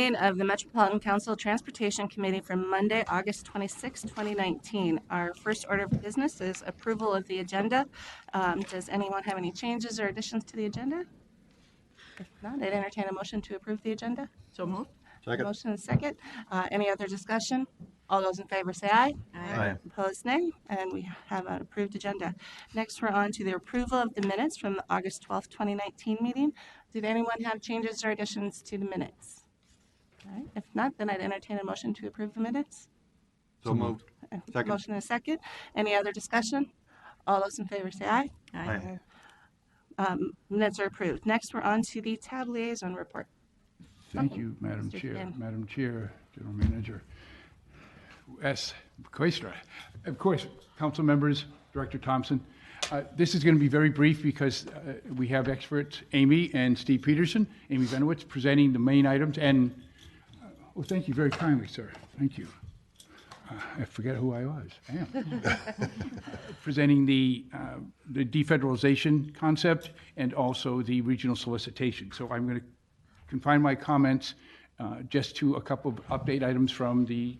meeting of the Metropolitan Council Transportation Committee from Monday, August 26, 2019. Our first order of business is approval of the agenda. Does anyone have any changes or additions to the agenda? If not, I'd entertain a motion to approve the agenda. So moved. Second. Motion and second. Any other discussion? All those in favor say aye. Aye. Opposed, nay. And we have an approved agenda. Next, we're on to the approval of the minutes from the August 12th, 2019 meeting. Did anyone have changes or additions to the minutes? All right. If not, then I'd entertain a motion to approve the minutes. So moved. Second. Motion and second. Any other discussion? All those in favor say aye. Aye. Minutes are approved. Next, we're on to the tab liaison report. Thank you, Madam Mr. Chair. Finn. Madam Chair, General Manager S. Coistra. Of course, council members, Director Thompson. This is going to be very brief because we have experts, Amy and Steve Peterson, Amy Benowitz, presenting the main items. And, well, thank you very kindly, sir. Thank you. I forget who I was. I am. Presenting the De-Federalization concept and also the regional solicitation. So I'm going to confine my comments just to a couple of update items from the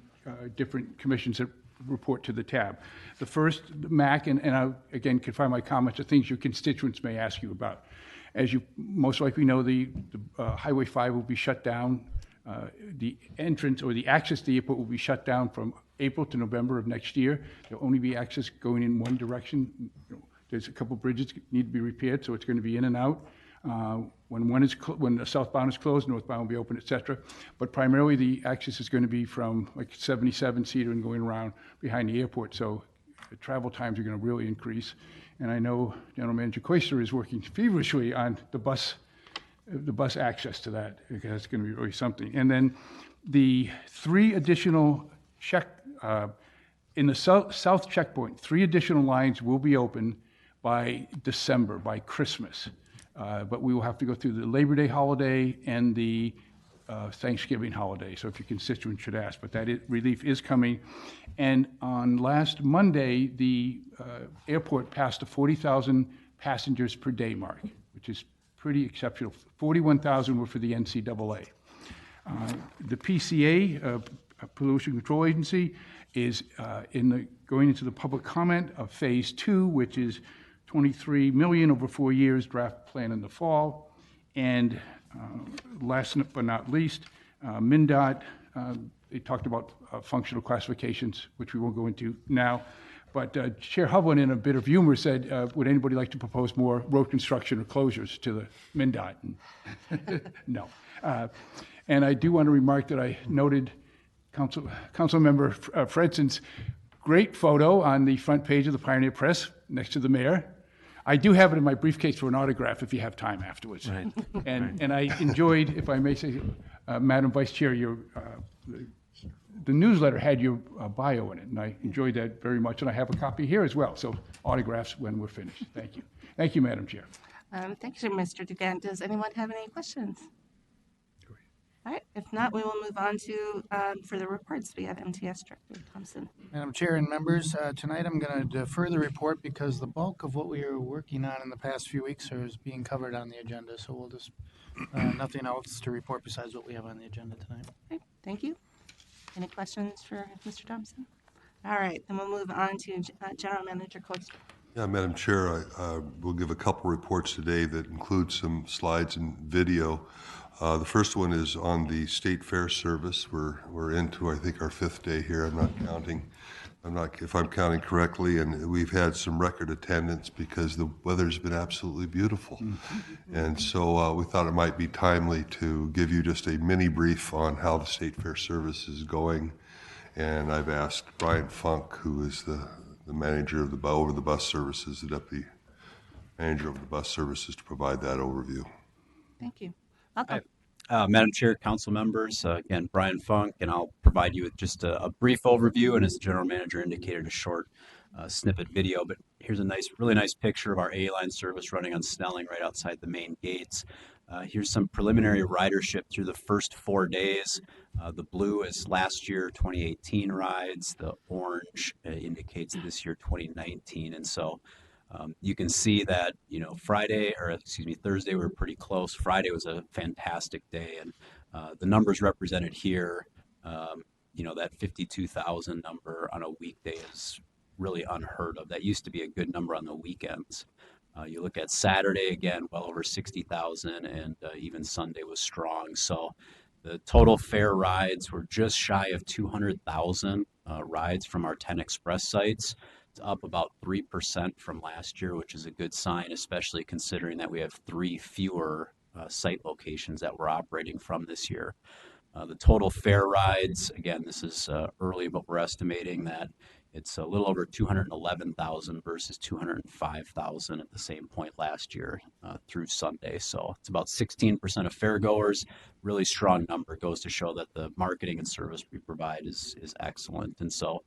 different commissions that report to the tab. The first, the MAC, and I'll again confine my comments to things your constituents may ask you about. As you most likely know, the Highway 5 will be shut down. The entrance or the access to the airport will be shut down from April to November of next year. There'll only be access going in one direction. There's a couple bridges that need to be repaired, so it's going to be in and out. When the southbound is closed, northbound will be open, et cetera. But primarily the access is going to be from like 77 Cedar and going around behind the airport. So the travel times are going to really increase. And I know General Manager Coister is working feverishly on the bus access to that, because that's going to be really something. And then the three additional in the south checkpoint, 3 additional lines will be open by December, by Christmas. But we will have to go through the Labor Day holiday and the Thanksgiving holiday. So if your constituents should ask, but that relief is coming. And on last Monday, the airport passed the 40,000 passengers per day mark, which is pretty exceptional. 41,000 were for the NCAA. The PCA, Pollution Control Agency, is going into the public comment of phase 2, which is $23 million over 4 years, draft plan in the fall. And last but not least, MnDOT, they talked about functional classifications, which we won't go into now. But Chair Hovland, in a bit of humor, said, would anybody like to propose more road construction or closures to the MnDOT? No. And I do want to remark that I noted Council Member Fredson's great photo on the front page of the Pioneer Press next to the mayor. I do have it in my briefcase for an autograph if you have time afterwards. Right. And I enjoyed, if I may say, Madam Vice Chair, the newsletter had your bio in it, and I enjoyed that very much. And I have a copy here as well, so autographs when we're finished. Thank you. Thank you, Madam Chair. Thank you, Mr. Dugan. Does anyone have any questions? All right. If not, we will move on to for the reports. We have MTS Director Thompson. Madam Chair and members, tonight I'm going to defer the report because the bulk of what we are working on in the past few weeks is being covered on the agenda. So we'll just nothing else to report besides what we have on the agenda tonight. Okay. Thank you. Any questions for Mr. Thompson? All right. Then we'll move on to General Manager Coister. Yeah, Madam Chair, I will give a couple reports today that include some slides and video. The first one is on the State Fair Service. We're into, I think, our 5th day here. I'm not counting. If I'm counting correctly, and we've had some record attendance because the weather's been absolutely beautiful. And so we thought it might be timely to give you just a mini brief on how the State Fair Service is going. And I've asked Brian Funk, who is the manager of the over the bus services, the deputy manager of the bus services, to provide that overview. Thank you. Welcome. Madam Chair, council members, again, Brian Funk, and I'll provide you with just a brief overview, and as the general manager indicated, a short snippet video. But here's a really nice picture of our A-line service running on Snelling right outside the main gates. Here's some preliminary ridership through the first 4 days. The blue is last year, 2018 rides. The orange indicates this year, 2019. And so you can see that, Thursday we were pretty close. Friday was a fantastic day, and The numbers represented here, that 52,000 number on a weekday is really unheard of. That used to be a good number on the weekends. You look at Saturday, again, well over 60,000, and even Sunday was strong. So the total fare rides were just shy of 200,000 rides from our 10 express sites. It's up about 3% from last year, which is a good sign, especially considering that we have 3 fewer site locations that we're operating from this year. The total fare rides, again, this is early, but we're estimating that it's a little over 211,000 versus 205,000 at the same point last year through Sunday. So it's about 16% of fare goers. Really strong number. Goes to show that the marketing and service we provide is excellent. And so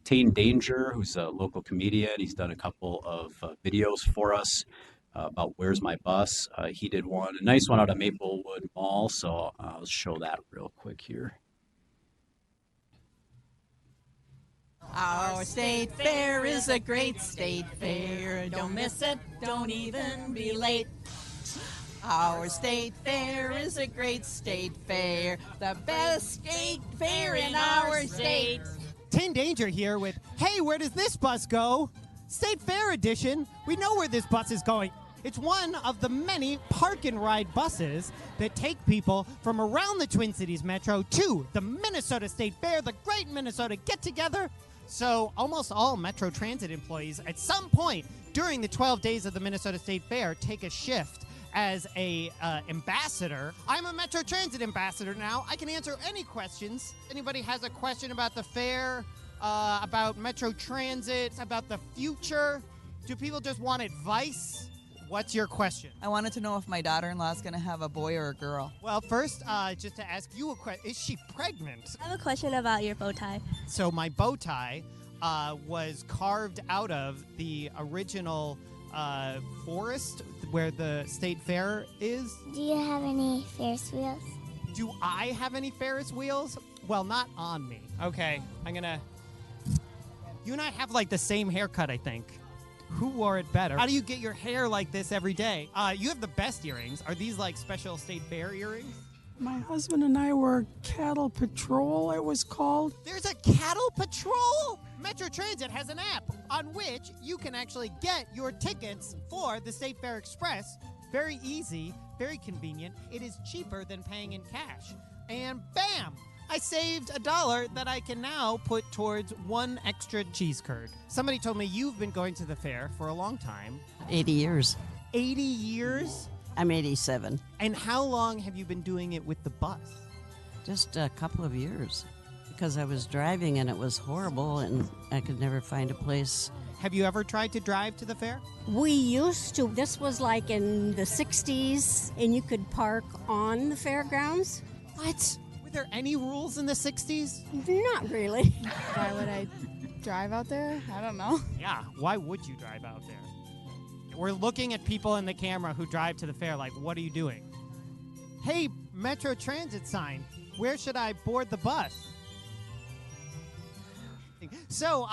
Tane Danger, who's a local comedian, he's done a couple of videos for us about Where's My Bus. He did a nice one out of Maplewood Mall. So I'll show that real quick here. Our state fair is a great state fair. Don't miss it, don't even be late. Our state fair is a great state fair. The best state fair in our state. Tin Danger here with, hey, where does this bus go? State Fair edition. We know where this bus is going. It's one of the many park and ride buses that take people from around the Twin Cities Metro to the Minnesota State Fair, the Great Minnesota Get Together. So almost all Metro Transit employees at some point during the 12 days of the Minnesota State Fair take a shift as a ambassador. I'm a Metro Transit ambassador now. I can answer any questions. Anybody has a question about the fair, about Metro Transit, about the future? Do people just want advice? What's your question? I wanted to know if my daughter-in-law is going to have a boy or a girl. Well, first, just to ask you a question, is she pregnant? I have a question about your bow tie. So my bow tie was carved out of the original forest where the state fair is. Do you have any Ferris wheels? Do I have any Ferris wheels? Well, not on me. Okay, you and I have like the same haircut, I think. Who wore it better? How do you get your hair like this every day? You have the best earrings. Are these like special state fair earrings? My husband and I were Cattle Patrol, it was called. There's a Cattle Patrol? Metro Transit has an app on which you can actually get your tickets for the State Fair Express. Very easy, very convenient. It is cheaper than paying in cash. And bam! I saved $1 that I can now put towards one extra cheese curd. Somebody told me you've been going to the fair for a long time. 80 years. 80 years? I'm 87. And how long have you been doing it with the bus? Just a couple of years. Because I was driving and it was horrible and I could never find a place. Have you ever tried to drive to the fair? We used to. This was like in the 60s, and you could park on the fairgrounds. What? Were there any rules in the 60s? Not really. Why would I drive out there? I don't know. Yeah, why would you drive out there? We're looking at people in the camera who drive to the fair like, what are you doing? Hey, Metro Transit sign, where should I board the bus? So,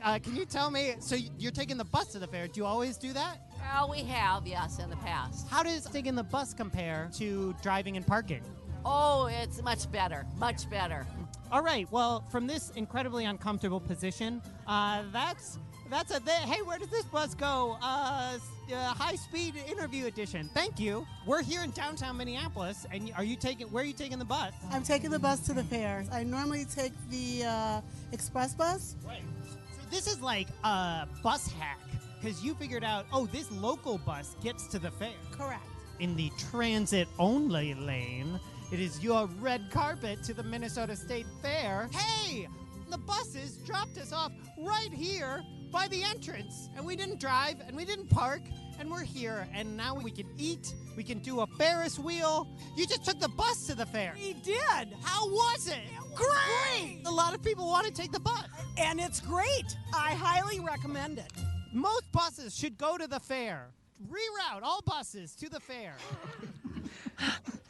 can you tell me, so you're taking the bus to the fair. Do you always do that? Well, we have, yes, in the past. How does taking the bus compare to driving and parking? Oh, it's much better, much better. All right, well, from this incredibly uncomfortable position, that's a thing. Hey, where does this bus go? High-speed interview edition. Thank you. We're here in downtown Minneapolis, and where are you taking the bus? I'm taking the bus to the fair. I normally take the express bus. Right. So this is like a bus hack, because you figured out, oh, this local bus gets to the fair. Correct. In the transit-only lane, it is your red carpet to the Minnesota State Fair. Hey, the buses dropped us off right here by the entrance, and we didn't drive, and we didn't park, and we're here, and now we can eat, we can do a Ferris wheel. You just took the bus to the fair. We did. How was it? Great. A lot of people want to take the bus. And it's great. I highly recommend it. Most buses should go to the fair. Reroute all buses to the fair.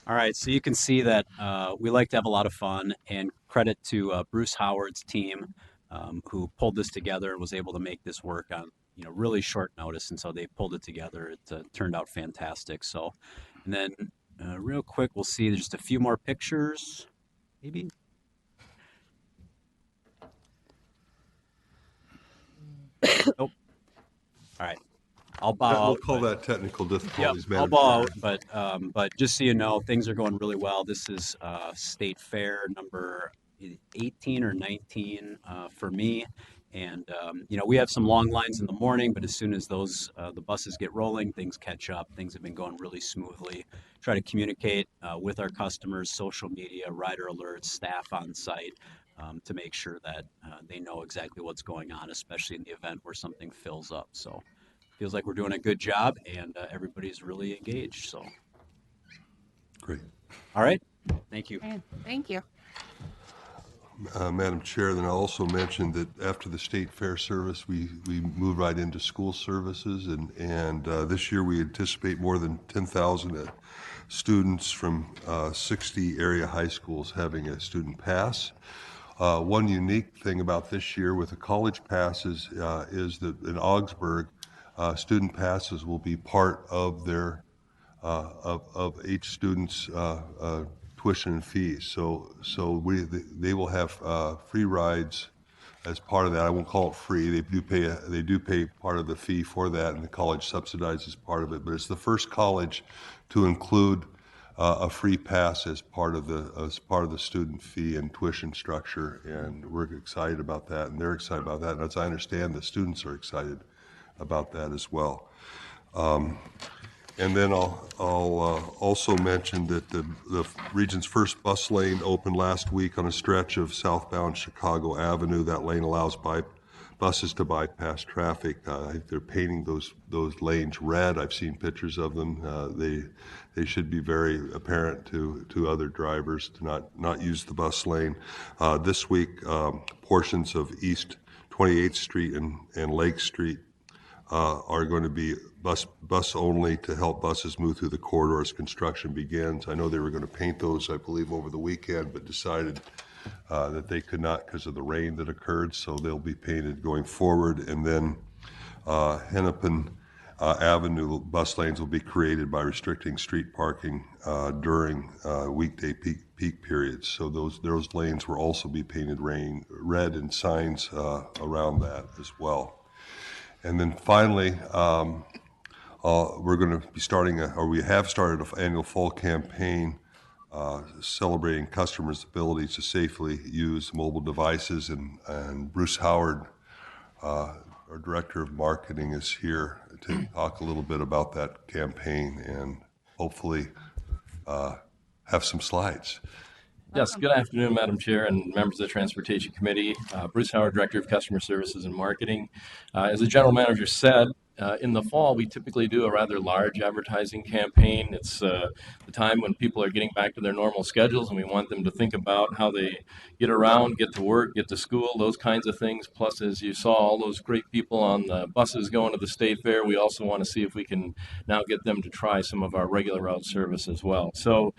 All right, so you can see that we like to have a lot of fun, and credit to Bruce Howard's team who pulled this together and was able to make this work on really short notice, and so they pulled it together. It turned out fantastic. So, and then real quick, we'll see just a few more pictures, maybe. Nope. All right. I'll bow out. We'll call that technical difficulties, I'll Madam bow Chair. out, but just so you know, things are going really well. This is State Fair number 18 or 19 for me. And, we have some long lines in the morning, but as soon as the buses get rolling, things catch up. Things have been going really smoothly. Try to communicate with our customers, social media, rider alerts, staff on site to make sure that they know exactly what's going on, especially in the event where something fills up. So feels like we're doing a good job and everybody's really engaged. So great. All right. Thank you. Thank you. Madam Chair, then I also mentioned that after the State Fair service, we moved right into school services, and this year we anticipate more than 10,000 students from 60 area high schools having a student pass. One unique thing about this year with the college passes is that in Augsburg, student passes will be part of their of each student's tuition and fees. So they will have free rides as part of that. I won't call it free. They do pay part of the fee for that, and the college subsidizes part of it. But it's the first college to include a free pass as part of the student fee and tuition structure, and we're excited about that, and they're excited about that. And as I understand, the students are excited about that as well. And then I'll also mention that the region's first bus lane opened last week on a stretch of southbound Chicago Avenue. That lane allows buses to bypass traffic. I think they're painting those lanes red. I've seen pictures of them. They should be very apparent to other drivers to not use the bus lane. This week, portions of East 28th Street and Lake Street are going to be bus only to help buses move through the corridor as construction begins. I know they were going to paint those, I believe, over the weekend, but decided that they could not because of the rain that occurred, so they'll be painted going forward. And then Hennepin Avenue bus lanes will be created by restricting street parking during weekday peak periods. So those lanes will also be painted red and signs around that as well. And then finally, we're going to be starting, we have started an annual fall campaign celebrating customers' ability to safely use mobile devices. And Bruce Howard, our Director of Marketing, is here to talk a little bit about that campaign and hopefully have some slides. Yes, good afternoon, Madam Chair and members of the Transportation Committee. Bruce Howard, Director of Customer Services and Marketing. As the General Manager said, in the fall, we typically do a rather large advertising campaign. It's the time when people are getting back to their normal schedules, and we want them to think about how they get around, get to work, get to school, those kinds of things. Plus, as you saw, all those great people on the buses going to the State Fair, we also want to see if we can now get them to try some of our regular route service as well. So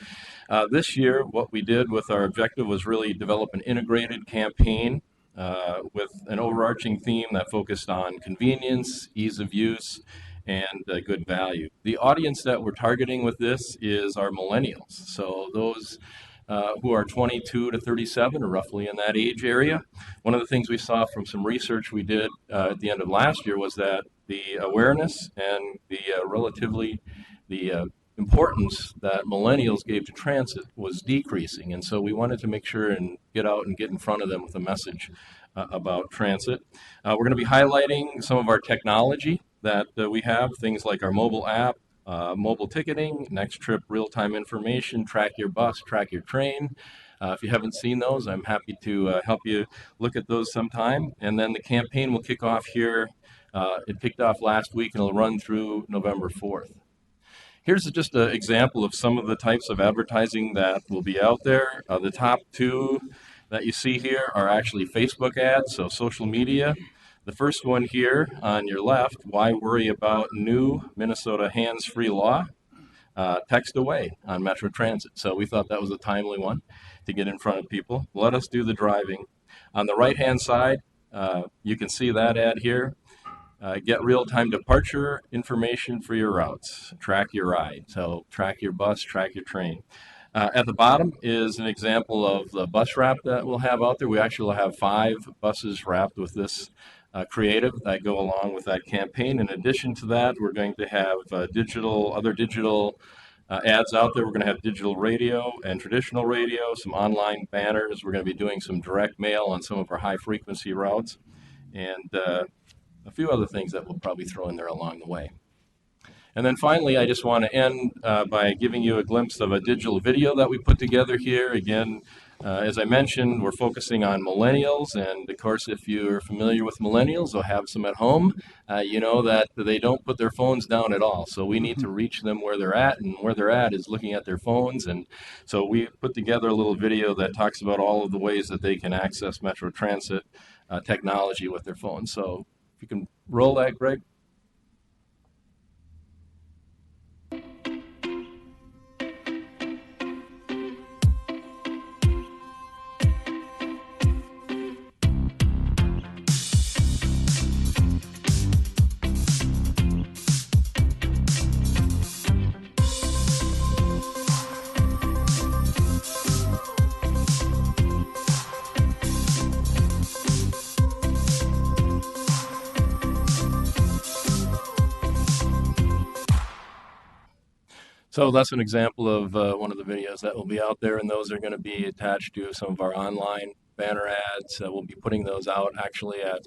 this year, what we did with our objective was really develop an integrated campaign with an overarching theme that focused on convenience, ease of use, and good value. The audience that we're targeting with this is our millennials. So those who are 22 to 37 or roughly in that age area. One of the things we saw from some research we did at the end of last year was that the awareness and the importance that millennials gave to transit was decreasing. And so we wanted to make sure and get out and get in front of them with a message about transit. We're going to be highlighting some of our technology that we have, things like our mobile app, mobile ticketing, next trip real-time information, track your bus, track your train. If you haven't seen those, I'm happy to help you look at those sometime. And then the campaign will kick off here. It kicked off last week and it'll run through November 4th. Here's just an example of some of the types of advertising that will be out there. The top two that you see here are actually Facebook ads, so social media. The first one here on your left, why worry about new Minnesota hands-free law? Text away on Metro Transit. So we thought that was a timely one to get in front of people. Let us do the driving. On the right-hand side, you can see that ad here. get real-time departure information for your routes, track your ride, so track your bus, track your train. At the bottom is an example of the bus wrap that we'll have out there. We actually will have 5 buses wrapped with this creative that go along with that campaign. In addition to that, we're going to have other digital ads out there. We're going to have digital radio and traditional radio, some online banners. We're going to be doing some direct mail on some of our high-frequency routes, and a few other things that we'll probably throw in there along the way. And then finally, I just want to end by giving you a glimpse of a digital video that we put together here. Again, as I mentioned, we're focusing on millennials, and of course, if you're familiar with millennials or have some at home, you know that they don't put their phones down at all. So we need to reach them where they're at, and where they're at is looking at their phones. And so we put together a little video that talks about all of the ways that they can access Metro Transit technology with their phones. So if you can roll that, Greg. So that's an example of one of the videos that will be out there, and those are going to be attached to some of our online banner ads. We'll be putting those out actually at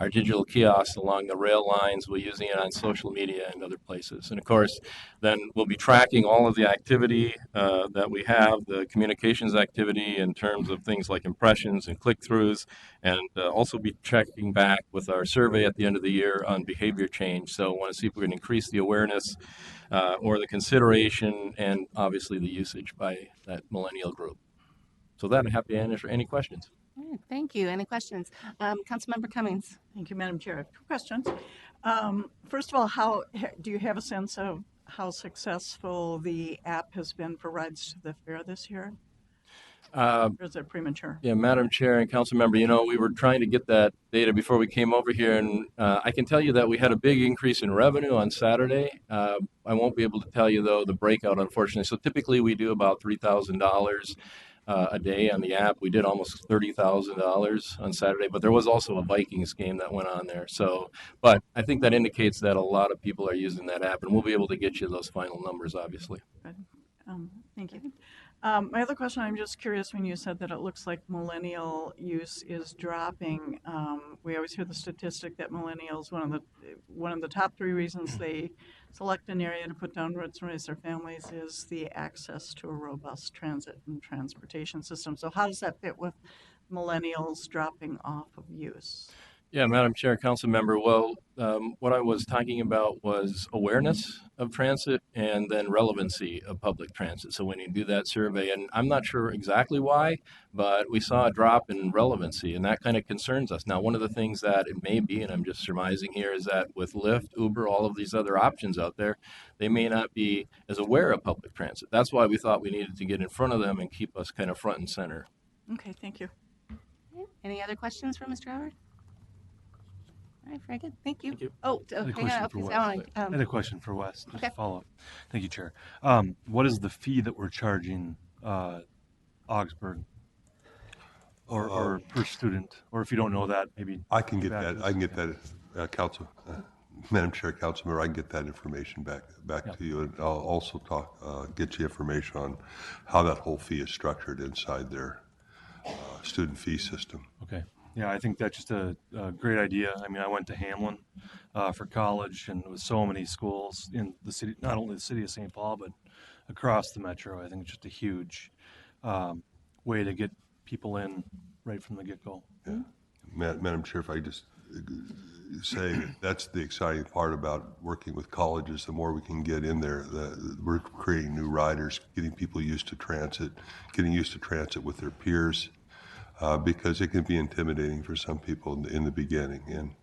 our digital kiosks along the rail lines. We're using it on social media and other places. And of course, then we'll be tracking all of the activity that we have, the communications activity in terms of things like impressions and click-throughs, and also be checking back with our survey at the end of the year on behavior change. So I want to see if we can increase the awareness or the consideration and obviously the usage by that millennial group. So that, I'm happy to answer any questions. All right, thank you. Any questions? Councilmember Cummings. Thank you, Madam Chair. I have 2 questions. First of all, do you have a sense of how successful the app has been for rides to the fair this year? Or is it premature? Yeah, Madam Chair and Council Member, you know, we were trying to get that data before we came over here, and I can tell you that we had a big increase in revenue on Saturday. I won't be able to tell you, though, the breakout, unfortunately. So typically we do about $3,000 a day on the app. We did almost $30,000 on Saturday, but there was also a Vikings game that went on there. So, but I think that indicates that a lot of people are using that app, and we'll be able to get you those final numbers, obviously. Good. Thank you. My other question, I'm just curious when you said that it looks like millennial use is dropping. We always hear the statistic that millennials, one of the top 3 reasons they select an area to put down roots and raise their families is the access to a robust transit and transportation system. So how does that fit with millennials dropping off of use? Yeah, Madam Chair, Council Member, well, what I was talking about was awareness of transit and then relevancy of public transit. So when you do that survey, and I'm not sure exactly why, but we saw a drop in relevancy, and that kind of concerns us. Now, one of the things that it may be, and I'm just surmising here, is that with Lyft, Uber, all of these other options out there, they may not be as aware of public transit. That's why we thought we needed to get in front of them and keep us kind of front and center. Okay, thank you. Any other questions for Mr. Howard? All right, very good. Thank you. Thank you. Oh, I had a hang on. question for Please, Wes. I had a question for Wes. Just okay. a follow-up. Thank you, Chair. What is the fee that we're charging Augsburg, or per student? Or if you don't know that, maybe I can get that. I can get that, Council, Madam Chair, Councilmember. I can get that information back to you, and I'll also get you information on how that whole fee is structured inside their student fee system. Okay. Yeah, I think that's just a great idea. I mean, I went to Hamlin for college, and with so many schools in the city, not only the city of St. Paul, but across the metro. I think it's just a huge way to get people in right from the get-go. Yeah. Madam Chair, if I just say that's the exciting part about working with colleges. The more we can get in there, we're creating new riders, getting people used to transit, getting used to transit with their peers. Because it can be intimidating for some people in the beginning.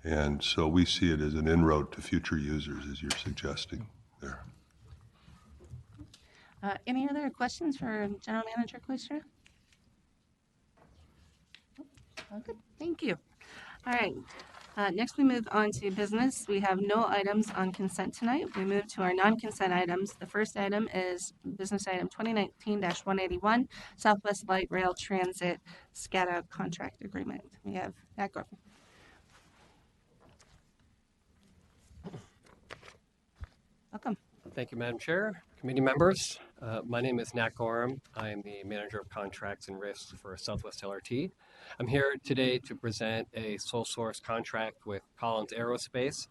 And so we see it as an inroad to future users, as you're suggesting there. Any other questions for General Manager Koistra? Oh, good. Thank you. All right. Next, we move on to business. We have no items on consent tonight. We move to our non-consent items. The first item is business item 2019-181, Southwest Light Rail Transit SCADA contract agreement. We have Matt Gorman. Welcome. Thank you, Madam Chair, committee members. My name is Nat Gorham. I am the Manager of Contracts and Risks for Southwest LRT. I'm here today to present a sole source contract with Collins Aerospace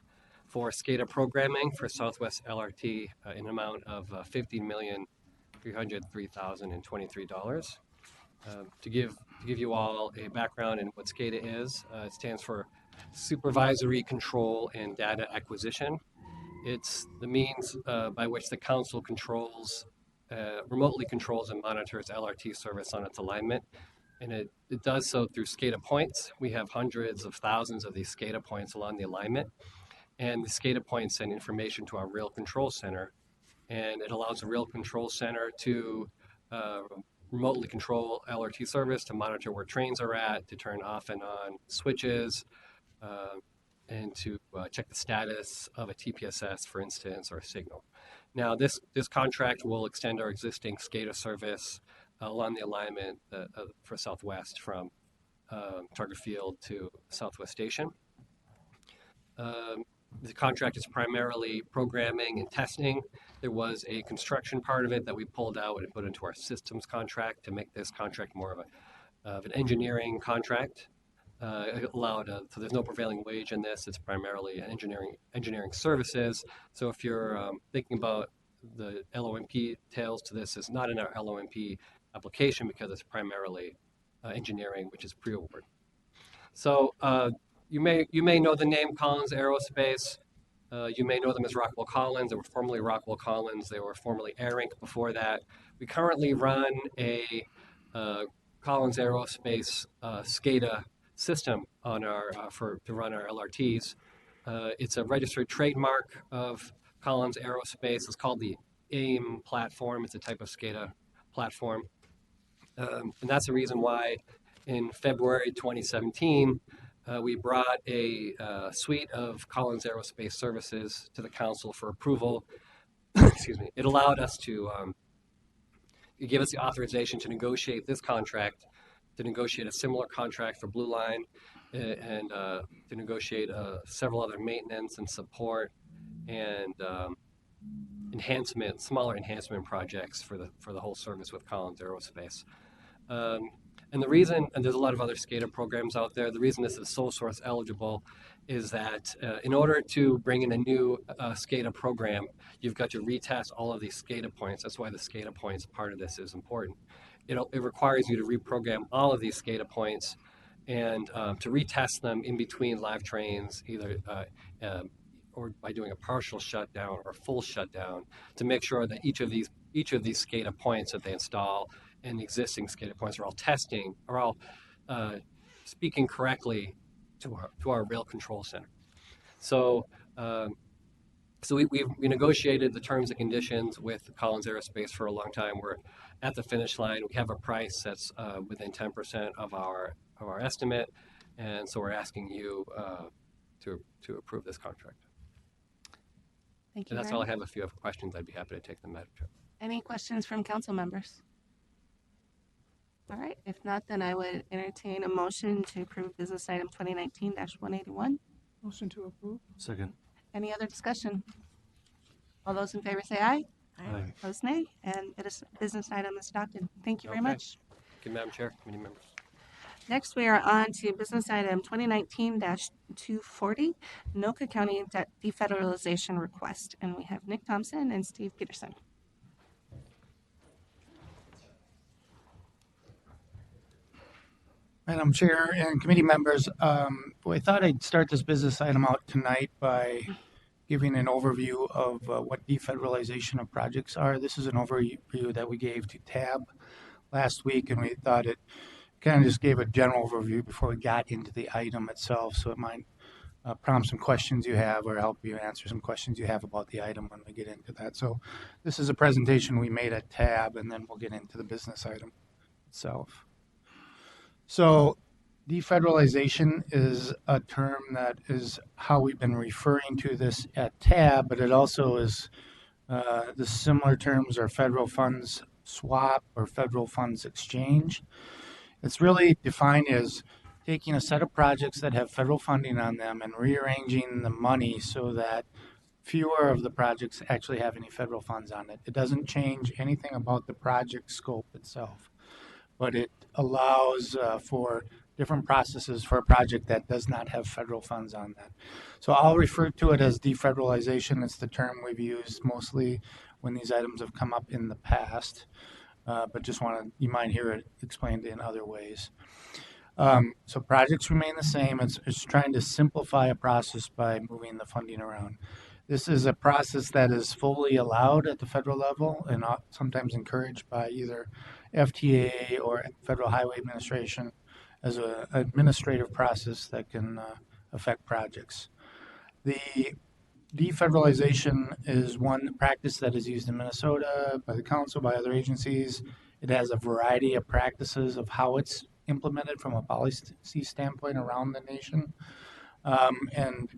for SCADA programming for Southwest LRT in an amount of $50,303,023. To give you all a background in what SCADA is, it stands for Supervisory Control and Data Acquisition. It's the means by which the council remotely controls and monitors LRT service on its alignment. And it does so through SCADA points. We have hundreds of thousands of these SCADA points along the alignment. And the SCADA points send information to our rail control center. And it allows the rail control center to remotely control LRT service, to monitor where trains are at, to turn off and on switches, and to check the status of a TPSS, for instance, or a signal. Now, this contract will extend our existing SCADA service along the alignment for Southwest from Target Field to Southwest Station. The contract is primarily programming and testing. There was a construction part of it that we pulled out and put into our systems contract to make this contract more of an engineering contract. So there's no prevailing wage in this. It's primarily engineering services. So if you're thinking about the LOMP tails to this, is not in our LOMP application because it's primarily engineering, which is pre-award. So you may know the name Collins Aerospace. You may know them as Rockwell Collins. They were formerly Rockwell Collins. They were formerly Air Inc. before that. We currently run a Collins Aerospace SCADA system on to run our LRTs. It's a registered trademark of Collins Aerospace. It's called the AIM platform. It's a type of SCADA platform. And that's the reason why in February 2017, we brought a suite of Collins Aerospace services to the council for approval. Excuse me. It allowed us to give us the authorization to negotiate this contract, to negotiate a similar contract for Blue Line, and to negotiate several other maintenance and support and smaller enhancement projects for the whole service with Collins Aerospace. And the reason, and there's a lot of other SCADA programs out there, the reason this is sole source eligible is that in order to bring in a new SCADA program, you've got to retest all of these SCADA points. That's why the SCADA points part of this is important. It requires you to reprogram all of these SCADA points and to retest them in between live trains, either or by doing a partial shutdown or full shutdown, to make sure that each of these SCADA points that they install and the existing SCADA points are all speaking correctly to our rail control center. So we negotiated the terms and conditions with Collins Aerospace for a long time. We're at the finish line. We have a price that's within 10% of our estimate, and so we're asking you to approve this contract. Thank you. And that's all I have. If you have questions, I'd be happy to take them, Madam Chair. Any questions from council members? All right. If not, then I would entertain a motion to approve business item 2019-181. Motion to approve. Second. Any other discussion? All those in favor say aye. Aye. Opposed, nay. And business item is adopted. Thank you very much. Thank you, Madam Chair, committee members. Next, we are on to business item 2019-240, Anoka County De-Federalization request. And we have Nick Thompson and Steve Peterson. Madam Chair and committee members, I thought I'd start this business item out tonight by giving an overview of what de-federalization of projects are. This is an overview that we gave to TAB last week, and we thought it kind of just gave a general overview before we got into the item itself, so it might prompt some questions you have or help you answer some questions you have about the item when we get into that. So this is a presentation we made at TAB, and then we'll get into the business item itself. So De-Federalization is a term that is how we've been referring to this at TAB, but it also is the similar terms are federal funds swap or federal funds exchange. It's really defined as taking a set of projects that have federal funding on them and rearranging the money so that fewer of the projects actually have any federal funds on it. It doesn't change anything about the project scope itself, but it allows for different processes for a project that does not have federal funds on that. So I'll refer to it as de-federalization. It's the term we've used mostly when these items have come up in the past, but just you might hear it explained in other ways. So projects remain the same. It's trying to simplify a process by moving the funding around. This is a process that is fully allowed at the federal level and sometimes encouraged by either FTA or Federal Highway Administration as an administrative process that can affect projects. The de-federalization is one practice that is used in Minnesota by the council, by other agencies. It has a variety of practices of how it's implemented from a policy standpoint around the nation. And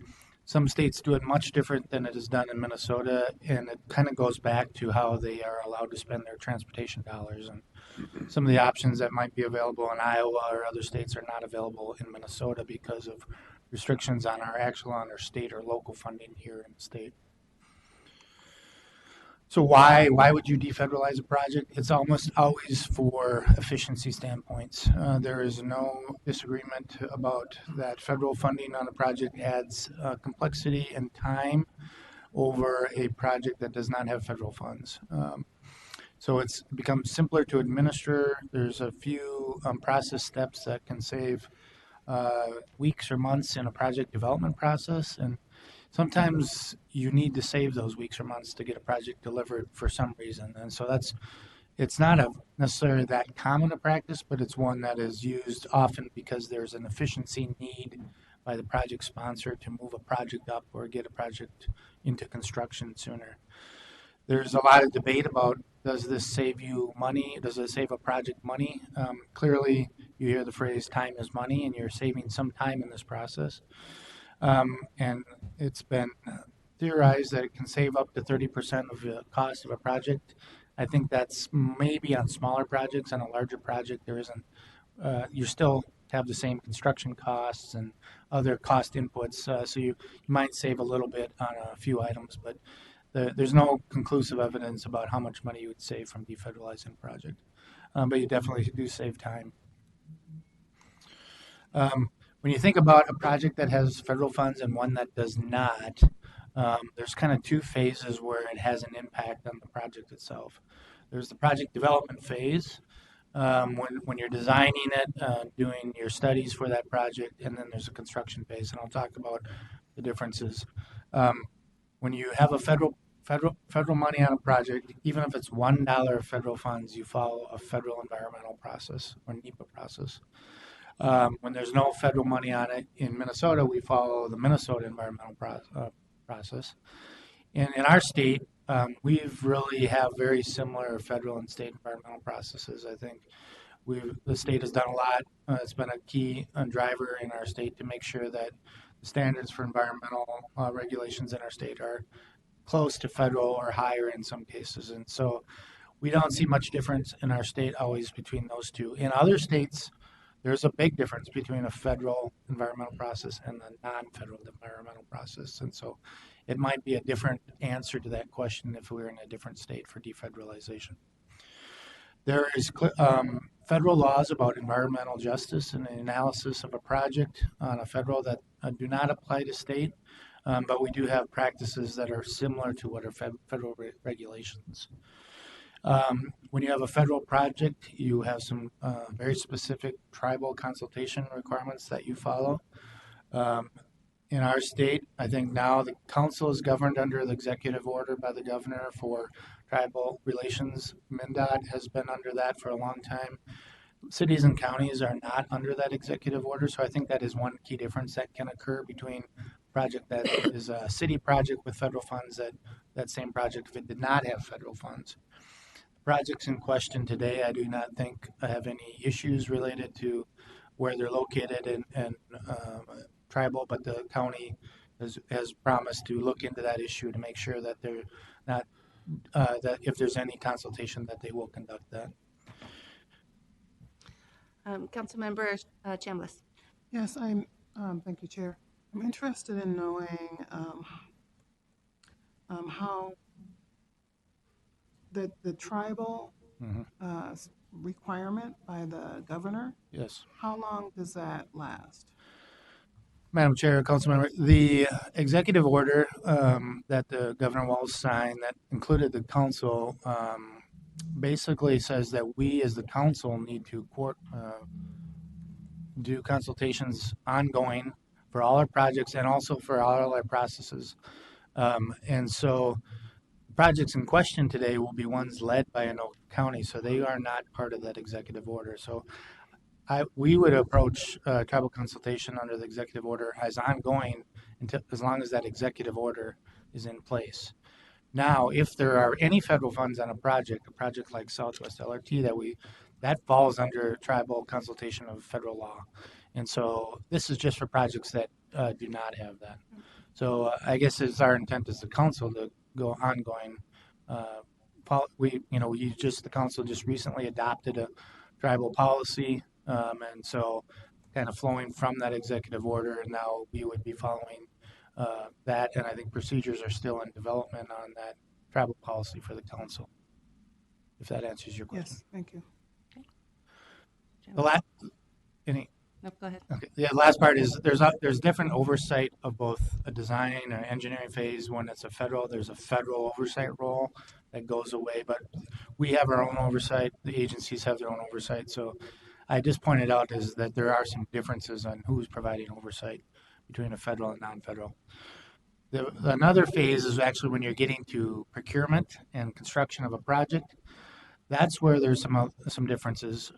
some states do it much different than it is done in Minnesota, and it kind of goes back to how they are allowed to spend their transportation dollars. And some of the options that might be available in Iowa or other states are not available in Minnesota because of restrictions on our state or local funding here in the state. So why would you defederalize a project? It's almost always for efficiency standpoints. There is no disagreement about that federal funding on a project adds complexity and time over a project that does not have federal funds. So it's become simpler to administer. There's a few process steps that can save weeks or months in a project development process, and sometimes you need to save those weeks or months to get a project delivered for some reason. And so it's not necessarily that common a practice, but it's one that is used often because there's an efficiency need by the project sponsor to move a project up or get a project into construction sooner. There's a lot of debate about, does this save you money? Does it save a project money? Clearly, you hear the phrase time is money, and you're saving some time in this process. And it's been theorized that it can save up to 30% of the cost of a project. I think that's maybe on smaller projects. On a larger project, there isn't. You still have the same construction costs and other cost inputs, so you might save a little bit on a few items, but there's no conclusive evidence about how much money you would save from defederalizing a project. But you definitely do save time. When you think about a project that has federal funds and one that does not, there's kind of two phases where it has an impact on the project itself. There's the project development phase, when you're designing it, doing your studies for that project, and then there's a construction phase, and I'll talk about the differences. When you have a federal money on a project, even if it's $1 of federal funds, you follow a federal environmental process or NEPA process. When there's no federal money on it in Minnesota, we follow the Minnesota environmental process. And in our state, we really have very similar federal and state environmental processes. I think the state has done a lot. It's been a key driver in our state to make sure that the standards for environmental regulations in our state are close to federal or higher in some cases. And so we don't see much difference in our state always between those two. In other states, there's a big difference between a federal environmental process and a non-federal environmental process. And so it might be a different answer to that question if we were in a different state for defederalization. There is federal laws about environmental justice and the analysis of a project on a federal that do not apply to state, but we do have practices that are similar to what are federal regulations. When you have a federal project, you have some very specific tribal consultation requirements that you follow. In our state, I think now the council is governed under the executive order by the governor for tribal relations. MnDOT has been under that for a long time. Cities and counties are not under that executive order, so I think that is one key difference that can occur between a project that is a city project with federal funds, that same project if it did not have federal funds. Projects in question today, I do not think have any issues related to where they're located and tribal, but the county has promised to look into that issue to make sure that they're not, that if there's any consultation, that they will conduct that. Councilmember Chambliss. Yes, thank you, Chair. I'm interested in knowing how the tribal requirement by the governor, Yes. how long does that last? Madam Chair, Councilmember, the executive order that the Governor Walz signed that included the council basically says that we as the council need to do consultations ongoing for all our projects and also for all our processes. And so projects in question today will be ones led by Anoka County, so they are not part of that executive order. So we would approach tribal consultation under the executive order as ongoing until, as long as that executive order is in place. Now, if there are any federal funds on a project like Southwest LRT that falls under tribal consultation of federal law. And so this is just for projects that do not have that. So I guess it's our intent as the council to go ongoing. The council just recently adopted a tribal policy. And so kind of flowing from that executive order, and now we would be following that. And I think procedures are still in development on that tribal policy for the council, if that answers your question. Yes, thank you. The last, any? No, go ahead. Okay. Yeah, the last part is there's different oversight of both a design or engineering phase. When it's there's a federal oversight role that goes away, but we have our own oversight. The agencies have their own oversight. So I just pointed out is that there are some differences on who's providing oversight between a federal and non-federal. Another phase is actually when you're getting to procurement and construction of a project. That's where there's some differences.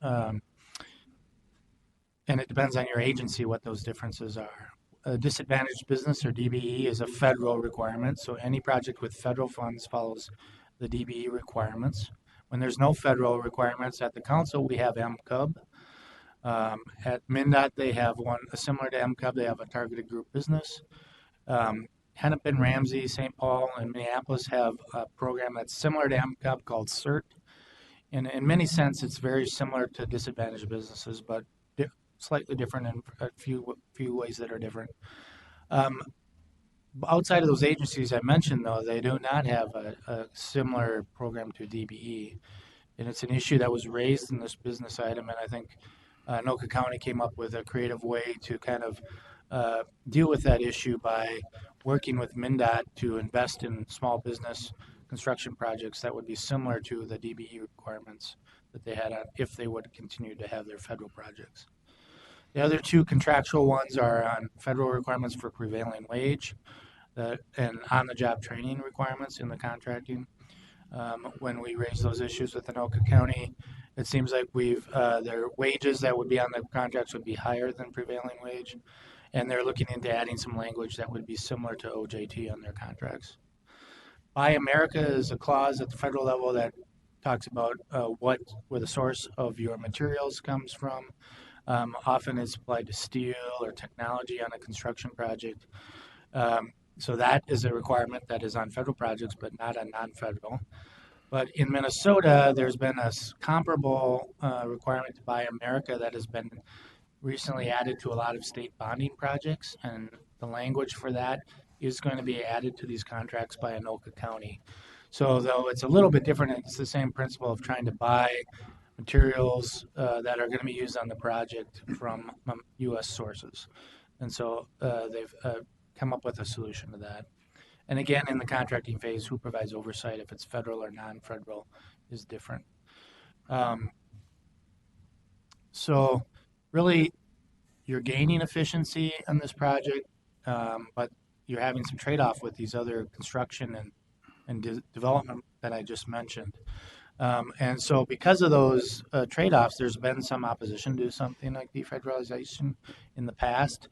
And it depends on your agency what those differences are. A disadvantaged business, or DBE, is a federal requirement. So any project with federal funds follows the DBE requirements. When there's no federal requirements at the council, we have MCUB. At MnDOT, they have one similar to MCUB. They have a targeted group business. Hennepin, Ramsey, St. Paul, and Minneapolis have a program that's similar to MCUB called CERT. And in many sense, it's very similar to disadvantaged businesses, but slightly different in a few ways that are different. Outside of those agencies I mentioned, though, they do not have a similar program to DBE. And it's an issue that was raised in this business item, and I think Anoka County came up with a creative way to kind of deal with that issue by working with MnDOT to invest in small business construction projects that would be similar to the DBE requirements that they had if they would continue to have their federal projects. The other two contractual ones are on federal requirements for prevailing wage and on-the-job training requirements in the contracting. When we raise those issues with Anoka County, it seems like their wages that would be on the contracts would be higher than prevailing wage, and they're looking into adding some language that would be similar to OJT on their contracts. Buy America is a clause at the federal level that talks about where the source of your materials comes from. Often it's applied to steel or technology on a construction project. So that is a requirement that is on federal projects, but not on non-federal. But in Minnesota, there's been a comparable requirement to Buy America that has been recently added to a lot of state bonding projects, and the language for that is going to be added to these contracts by Anoka County. So though it's a little bit different, it's the same principle of trying to buy materials that are going to be used on the project from U.S. sources. And so they've come up with a solution to that. And again, in the contracting phase, who provides oversight, if it's federal or non-federal, is different. So really, you're gaining efficiency on this project, but you're having some trade-off with these other construction and development that I just mentioned. And so because of those trade-offs, there's been some opposition to something like De-Federalization in the past.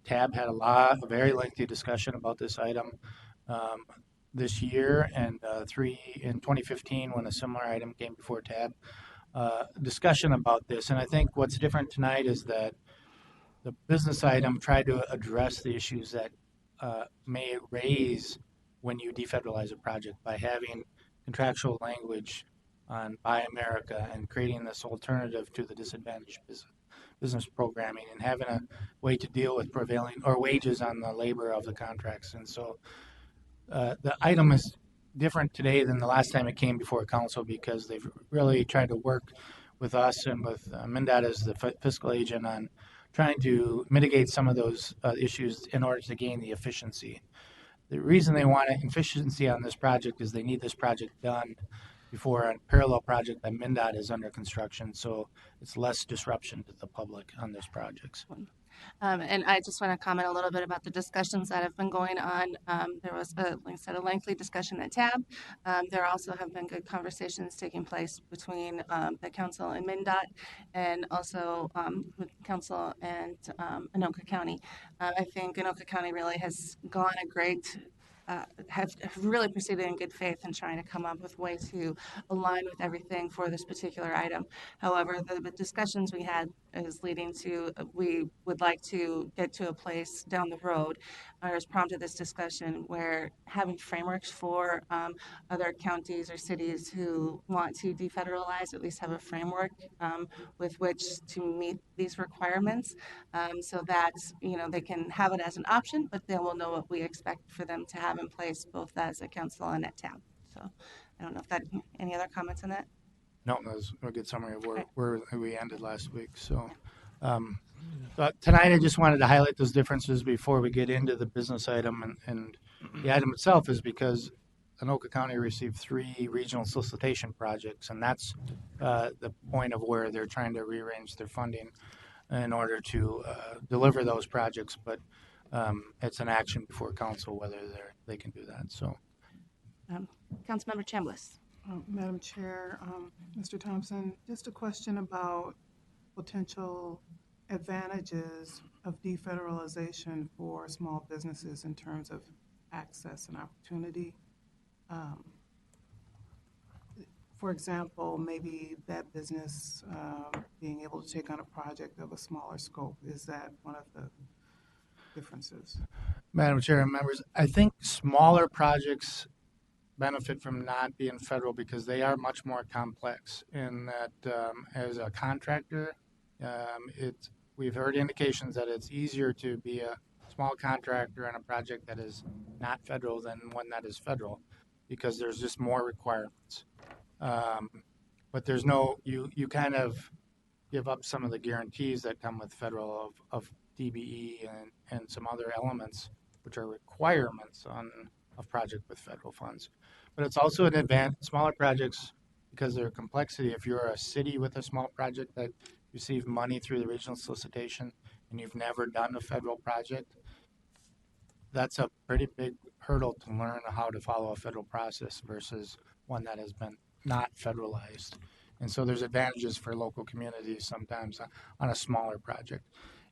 TAB had a very lengthy discussion about this item this year, and in 2015, when a similar item came before TAB, discussion about this. And I think what's different tonight is that the business item tried to address the issues that may raise when you defederalize a project by having contractual language on Buy America and creating this alternative to the disadvantaged business programming and having a way to deal with prevailing or wages on the labor of the contracts. And so the item is different today than the last time it came before council because they've really tried to work with us and with MnDOT as the fiscal agent on trying to mitigate some of those issues in order to gain the efficiency. The reason they want efficiency on this project is they need this project done before a parallel project that MnDOT is under construction, so it's less disruption to the public on those projects. And I just want to comment a little bit about the discussions that have been going on. There was, like I said, a lengthy discussion at TAB. There also have been good conversations taking place between the council and MnDOT, and also with council and Anoka County. I think Anoka County really has gone a great have really proceeded in good faith in trying to come up with ways to align with everything for this particular item. However, the discussions we had is leading to, we would like to get to a place down the road, or has prompted this discussion where having frameworks for other counties or cities who want to defederalize, at least have a framework with which to meet these requirements, so that, you know, they can have it as an option, but then we'll know what we expect for them to have in place, both as a council and at TAB. So I don't know if that, any other comments on that? No, that was a good summary of where we ended last week. So but tonight I just wanted to highlight those differences before we get into the business item. And the item itself is because Anoka County received 3 regional solicitation projects, and that's the point of where they're trying to rearrange their funding in order to deliver those projects. But it's an action before council whether they can do that. So, Councilmember Chambliss. Madam Chair, Mr. Thompson, just a question about potential advantages of defederalization for small businesses in terms of access and opportunity. For example, maybe that business being able to take on a project of a smaller scope. Is that one of the differences? Madam Chair and members, I think smaller projects benefit from not being federal because they are much more complex in that as a contractor, we've heard indications that it's easier to be a small contractor on a project that is not federal than one that is federal because there's just more requirements. But there's no, you kind of give up some of the guarantees that come with federal of DBE and some other elements which are requirements on a project with federal funds. But it's also an advantage, smaller projects, because of their complexity. If you're a city with a small project that receive money through the regional solicitation and you've never done a federal project, that's a pretty big hurdle to learn how to follow a federal process versus one that has been not federalized. And so there's advantages for local communities sometimes on a smaller project.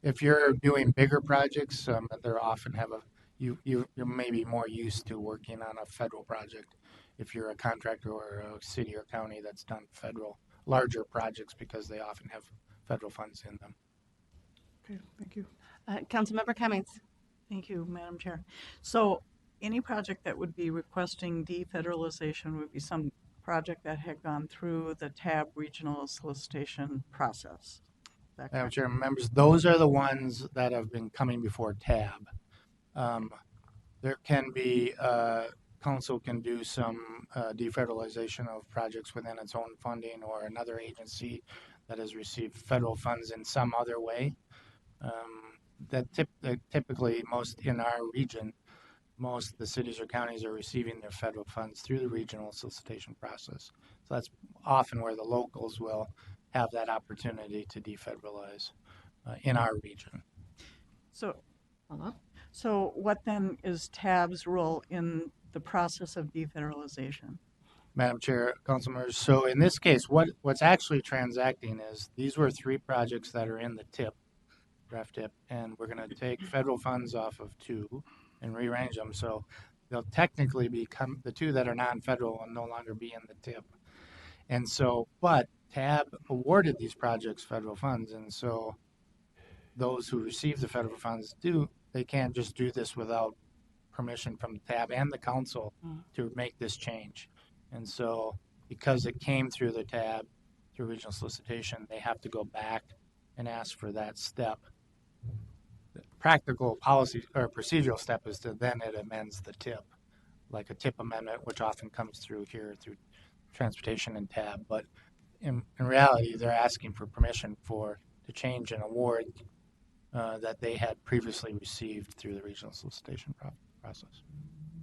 If you're doing bigger projects, they're often have you're maybe more used to working on a federal project if you're a contractor or a city or county that's done federal larger projects because they often have federal funds in them. Okay, thank you. Councilmember Cummings. Thank you, Madam Chair. So any project that would be requesting defederalization would be some project that had gone through the TAB regional solicitation process. Madam Chair, members, those are the ones that have been coming before TAB. There can be, council can do some defederalization of projects within its own funding or another agency that has received federal funds in some other way. That typically most in our region, most of the cities or counties are receiving their federal funds through the regional solicitation process. So that's often where the locals will have that opportunity to defederalize in our region. So what then is TAB's role in the process of defederalization? Madam Chair, council members, so in this case, what's actually transacting is these were 3 projects that are in the TIP, draft TIP, and we're going to take federal funds off of 2 and rearrange them. So they'll technically become, the 2 that are non-federal will no longer be in the TIP. And so, but TAB awarded these projects federal funds, and so those who receive the federal funds they can't just do this without permission from the TAB and the council to make this change. And so because it came through the TAB, through regional solicitation, they have to go back and ask for that step. The practical policy or procedural step is that then it amends the TIP, like a TIP amendment, which often comes through here through transportation and TAB. But in reality, they're asking for permission to change an award that they had previously received through the regional solicitation process.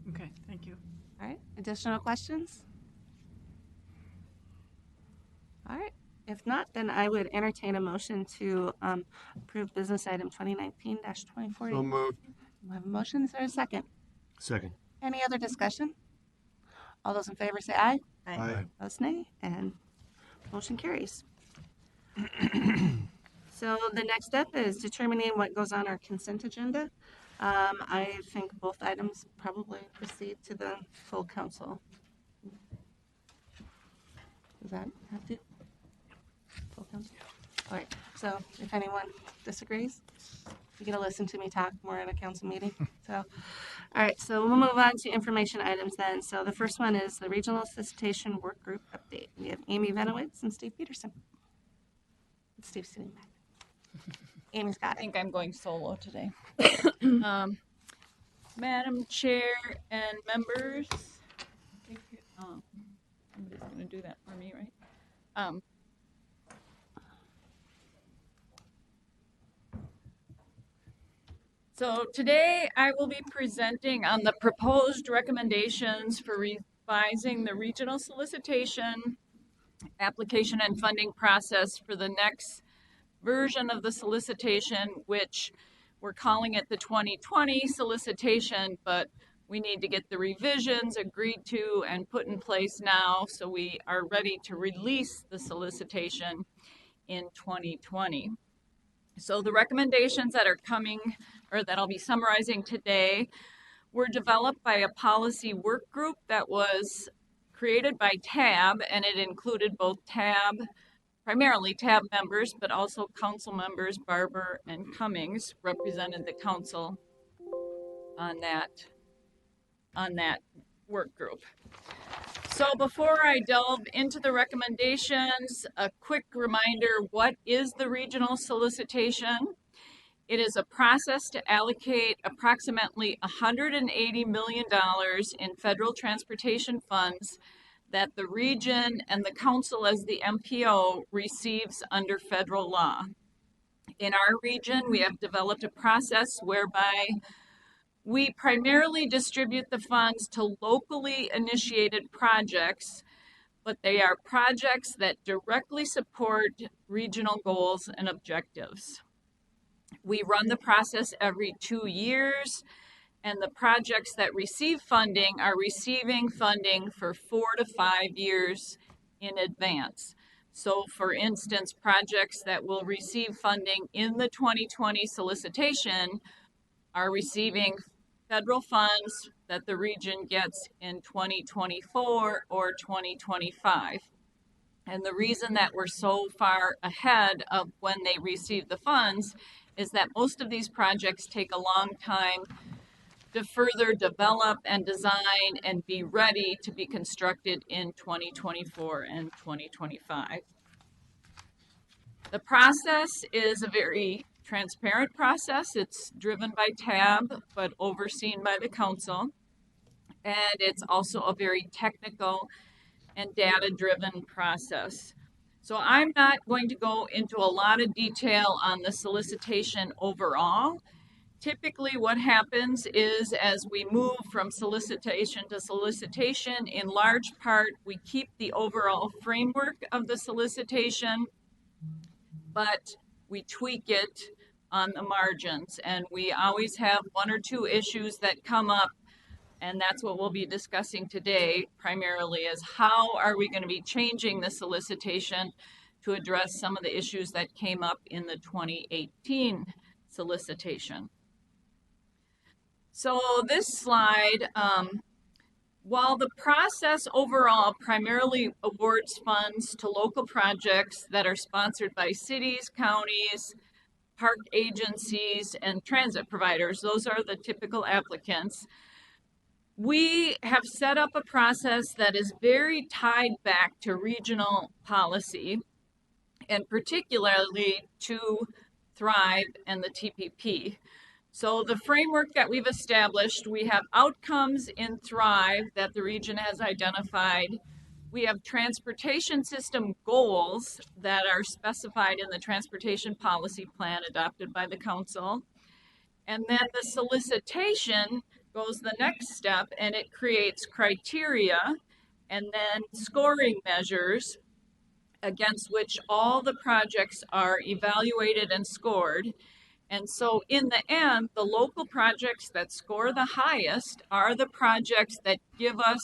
Okay, thank you. All right, additional questions? All right, if not, then I would entertain a motion to approve business item 2019-2040. So moved. We have a motion, is there a second? Second. Any other discussion? All those in favor say aye. Aye. Opposed, nay, and motion carries. So the next step is determining what goes on our consent agenda. I think both items probably proceed to the full council. Does that have to? Full council? All right, so if anyone disagrees, you're going to listen to me talk more at a council meeting. So, all right, so we'll move on to information items then. So the first one is the Regional Solicitation Work Group update. We have Amy Venowitz and Steve Peterson. Steve's sitting back. Amy's got it. I think I'm going solo today. Madam Chair and members, somebody's going to do that for me, right? So today I will be presenting on the proposed recommendations for revising the regional solicitation, application and funding process for the next version of the solicitation, which we're calling it the 2020 solicitation, but we need to get the revisions agreed to and put in place now so we are ready to release the solicitation in 2020. So the recommendations that are coming, or that I'll be summarizing today, were developed by a policy work group that was created by TAB, and it included both primarily TAB members, but also council members. Barber and Cummings represented the council on that work group. So before I delve into the recommendations, a quick reminder, what is the regional solicitation? It is a process to allocate approximately $180 million in federal transportation funds that the region and the council as the MPO receives under federal law. In our region, we have developed a process whereby we primarily distribute the funds to locally initiated projects, but they are projects that directly support regional goals and objectives. We run the process every 2 years, and the projects that receive funding are receiving funding for 4 to 5 years in advance. So for instance, projects that will receive funding in the 2020 solicitation are receiving federal funds that the region gets in 2024 or 2025. And the reason that we're so far ahead of when they receive the funds is that most of these projects take a long time to further develop and design and be ready to be constructed in 2024 and 2025. The process is a very transparent process. It's driven by TAB, but overseen by the council. And it's also a very technical and data-driven process. So I'm not going to go into a lot of detail on the solicitation overall. Typically what happens is as we move from solicitation to solicitation, in large part, we keep the overall framework of the solicitation, but we tweak it on the margins. And we always have 1 or 2 issues that come up, and that's what we'll be discussing today primarily, is how are we going to be changing the solicitation to address some of the issues that came up in the 2018 solicitation. So this slide While the process overall primarily awards funds to local projects that are sponsored by cities, counties, park agencies, and transit providers, those are the typical applicants, we have set up a process that is very tied back to regional policy, and particularly to Thrive and the TPP. So the framework that we've established, we have outcomes in Thrive that the region has identified. We have transportation system goals that are specified in the transportation policy plan adopted by the council. And then the solicitation goes the next step, and it creates criteria and then scoring measures against which all the projects are evaluated and scored. And so in the end, the local projects that score the highest are the projects that give us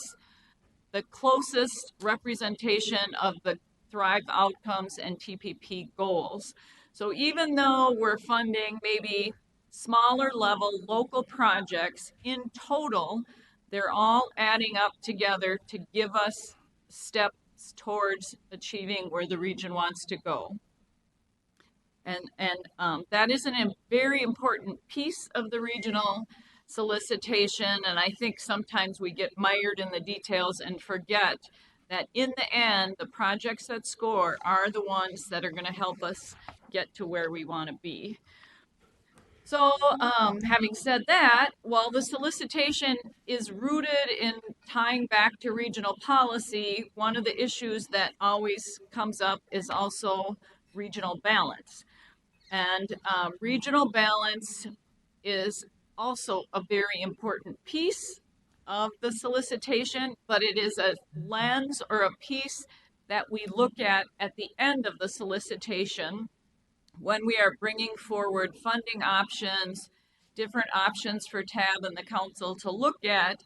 the closest representation of the Thrive outcomes and TPP goals. So even though we're funding maybe smaller level local projects, in total, they're all adding up together to give us steps towards achieving where the region wants to go. And that is a very important piece of the regional solicitation. And I think sometimes we get mired in the details and forget that in the end, the projects that score are the ones that are going to help us get to where we want to be. So having said that, while the solicitation is rooted in tying back to regional policy, one of the issues that always comes up is also regional balance. And regional balance is also a very important piece of the solicitation, but it is a lens or a piece that we look at the end of the solicitation when we are bringing forward funding options, different options for TAB and the council to look at.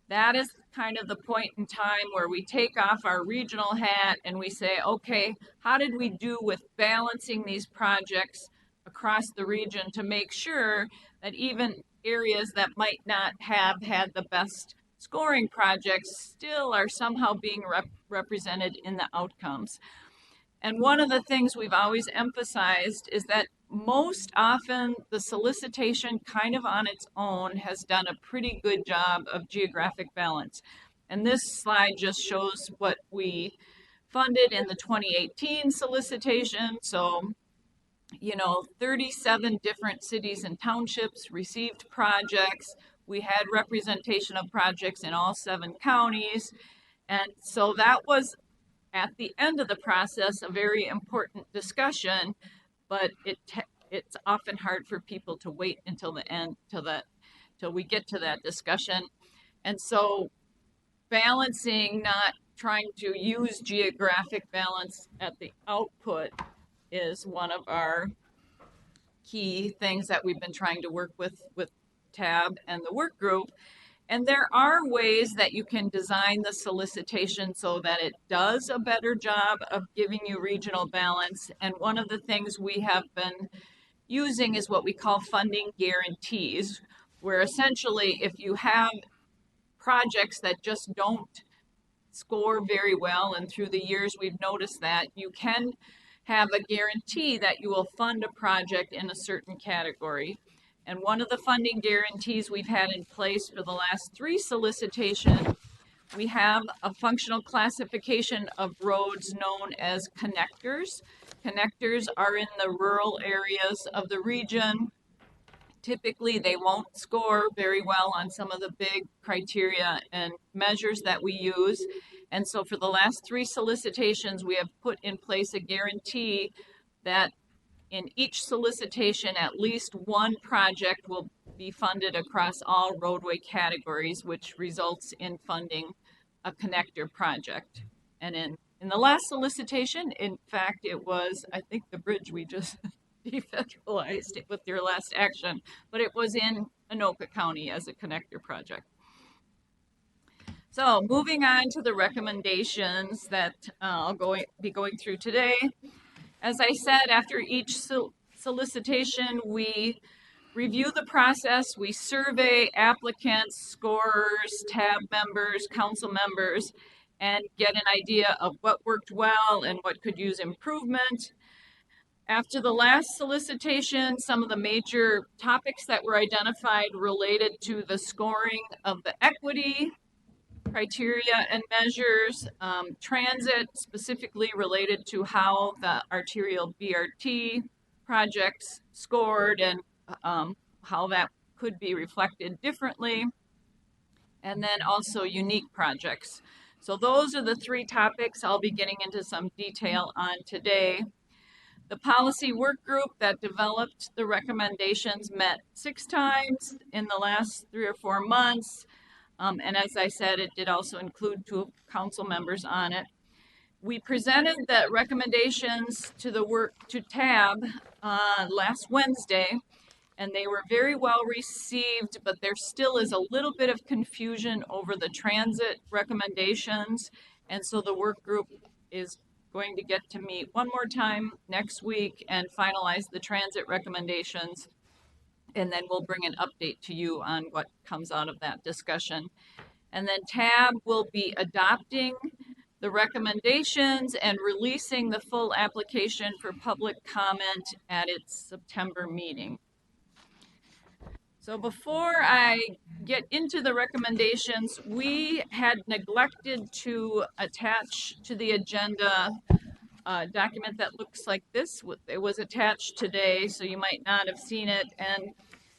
That is kind of the point in time where we take off our regional hat and we say, okay, how did we do with balancing these projects across the region to make sure that even areas that might not have had the best scoring projects still are somehow being represented in the outcomes. And one of the things we've always emphasized is that most often the solicitation kind of on its own has done a pretty good job of geographic balance. And this slide just shows what we funded in the 2018 solicitation. So, 37 different cities and townships received projects. We had representation of projects in all 7 counties. And so that was, at the end of the process, a very important discussion, but it's often hard for people to wait until the end, till we get to that discussion. And so balancing, not trying to use geographic balance at the output, is one of our key things that we've been trying to work with TAB and the work group. And there are ways that you can design the solicitation so that it does a better job of giving you regional balance. And one of the things we have been using is what we call funding guarantees, where essentially if you have projects that just don't score very well, and through the years we've noticed that, you can have a guarantee that you will fund a project in a certain category. And one of the funding guarantees we've had in place for the last 3 solicitations, we have a functional classification of roads known as connectors. Connectors are in the rural areas of the region. Typically, they won't score very well on some of the big criteria and measures that we use. And so for the last 3 solicitations, we have put in place a guarantee that in each solicitation, at least one project will be funded across all roadway categories, which results in funding a connector project. And in the last solicitation, in fact, it was, I think, the bridge we just de-federalized with your last action, but it was in Anoka County as a connector project. So moving on to the recommendations that I'll be going through today. As I said, after each solicitation, we review the process. We survey applicants, scorers, tab members, council members, and get an idea of what worked well and what could use improvement. After the last solicitation, some of the major topics that were identified related to the scoring of the equity criteria and measures, transit specifically related to how the arterial BRT projects scored and how that could be reflected differently, and then also unique projects. So those are the three topics I'll be getting into some detail on today. The policy work group that developed the recommendations met 6 times in the last 3 or 4 months. And as I said, it did also include 2 council members on it. We presented the recommendations to TAB last Wednesday, and they were very well received, but there still is a little bit of confusion over the transit recommendations. And so the work group is going to get to meet one more time next week and finalize the transit recommendations. And then we'll bring an update to you on what comes out of that discussion. And then TAB will be adopting the recommendations and releasing the full application for public comment at its September meeting. So before I get into the recommendations, we had neglected to attach to the agenda a document that looks like this. It was attached today, so you might not have seen it, and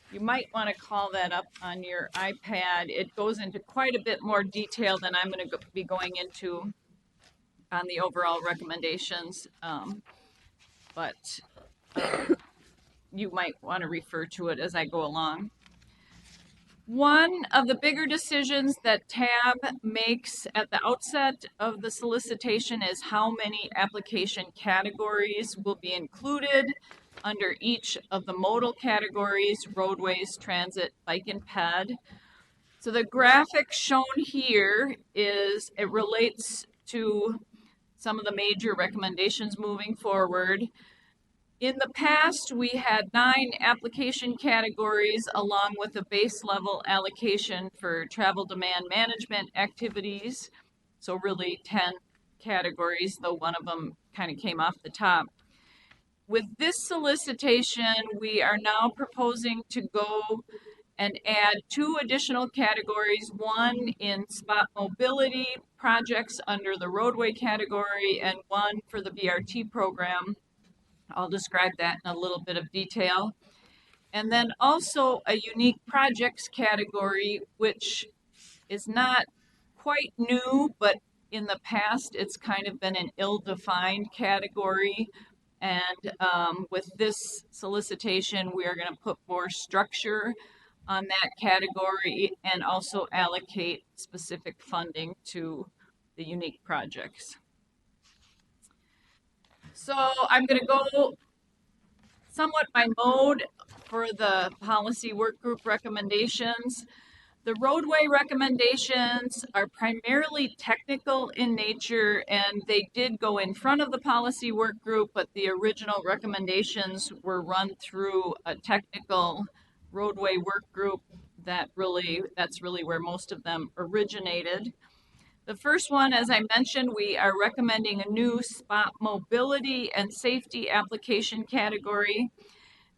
you might want to call that up on your iPad. It goes into quite a bit more detail than I'm going to be going into on the overall recommendations, but you might want to refer to it as I go along. One of the bigger decisions that TAB makes at the outset of the solicitation is how many application categories will be included under each of the modal categories: roadways, transit, bike, and ped. So the graphic shown here it relates to some of the major recommendations moving forward. In the past, we had 9 application categories along with a base level allocation for travel demand management activities. So really 10 categories, though one of them kind of came off the top. With this solicitation, we are now proposing to go and add 2 additional categories, one in spot mobility projects under the roadway category and one for the BRT program. I'll describe that in a little bit of detail. And then also a unique projects category, which is not quite new, but in the past it's kind of been an ill-defined category. And with this solicitation, we are going to put more structure on that category and also allocate specific funding to the unique projects. So I'm going to go somewhat by mode for the policy work group recommendations. The roadway recommendations are primarily technical in nature, and they did go in front of the policy work group, but the original recommendations were run through a technical roadway work group that's really where most of them originated. The first one, as I mentioned, we are recommending a new spot mobility and safety application category.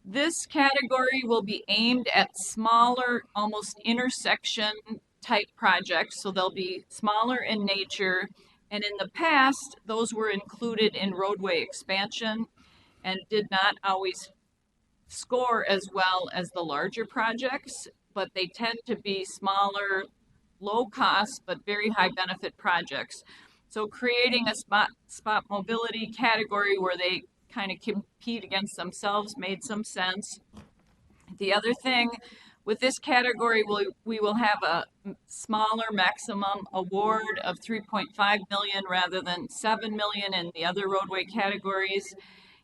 This category will be aimed at smaller, almost intersection type projects, so they'll be smaller in nature. And in the past, those were included in roadway expansion and did not always score as well as the larger projects, but they tend to be smaller, low cost, but very high benefit projects. So creating a spot mobility category where they kind of compete against themselves made some sense. The other thing with this category, we will have a smaller maximum award of $3.5 million rather than $7 million in the other roadway categories.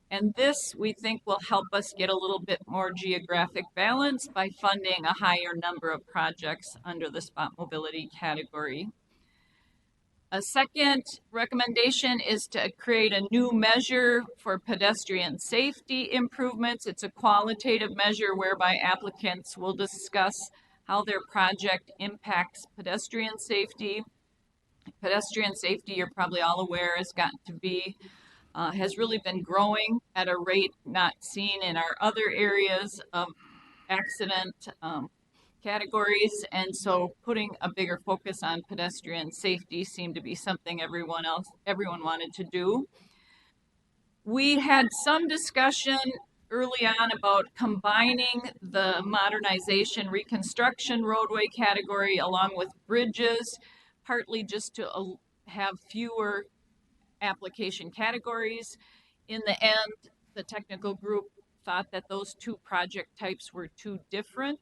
And this, we think, will help us get a little bit more geographic balance by funding a higher number of projects under the spot mobility category. A second recommendation is to create a new measure for pedestrian safety improvements. It's a qualitative measure whereby applicants will discuss how their project impacts pedestrian safety. Pedestrian safety, you're probably all aware, has really been growing at a rate not seen in our other areas of accident categories, and so putting a bigger focus on pedestrian safety seemed to be something everyone wanted to do. We had some discussion early on about combining the modernization reconstruction roadway category along with bridges, partly just to have fewer application categories. In the end, the technical group thought that those two project types were too different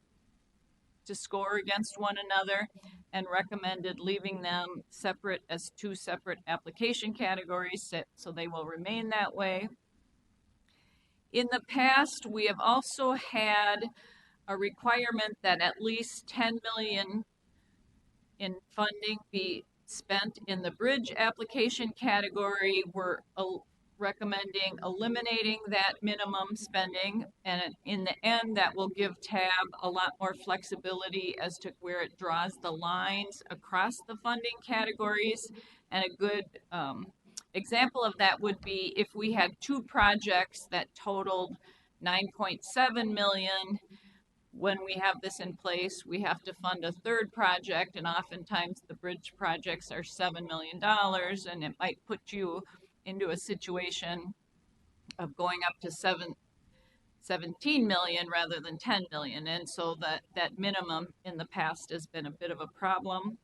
to score against one another and recommended leaving them separate as two separate application categories, so they will remain that way. In the past, we have also had a requirement that at least 10 million in funding be spent in the bridge application category. We're recommending eliminating that minimum spending, and in the end that will give TAB a lot more flexibility as to where it draws the lines across the funding categories. And a good example of that would be if we had two projects that totaled 9.7 million. When we have this in place, we have to fund a third project, and oftentimes the bridge projects are $7 million, and it might put you into a situation of going up to 17 million rather than 10 million. And so that minimum in the past has been a bit of a problem.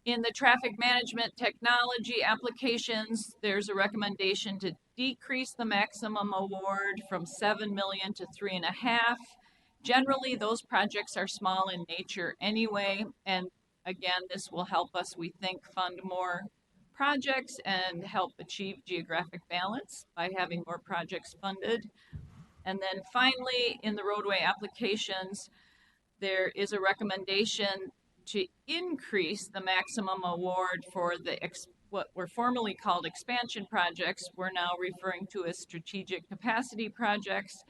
In the traffic management technology applications, there's a recommendation to decrease the maximum award from 7 million to 3.5. Generally, those projects are small in nature anyway, and again, this will help us, we think, fund more projects and help achieve geographic balance by having more projects funded. And then finally, in the roadway applications, there is a recommendation to increase the maximum award for what were formerly called expansion projects, we're now referring to as strategic capacity projects,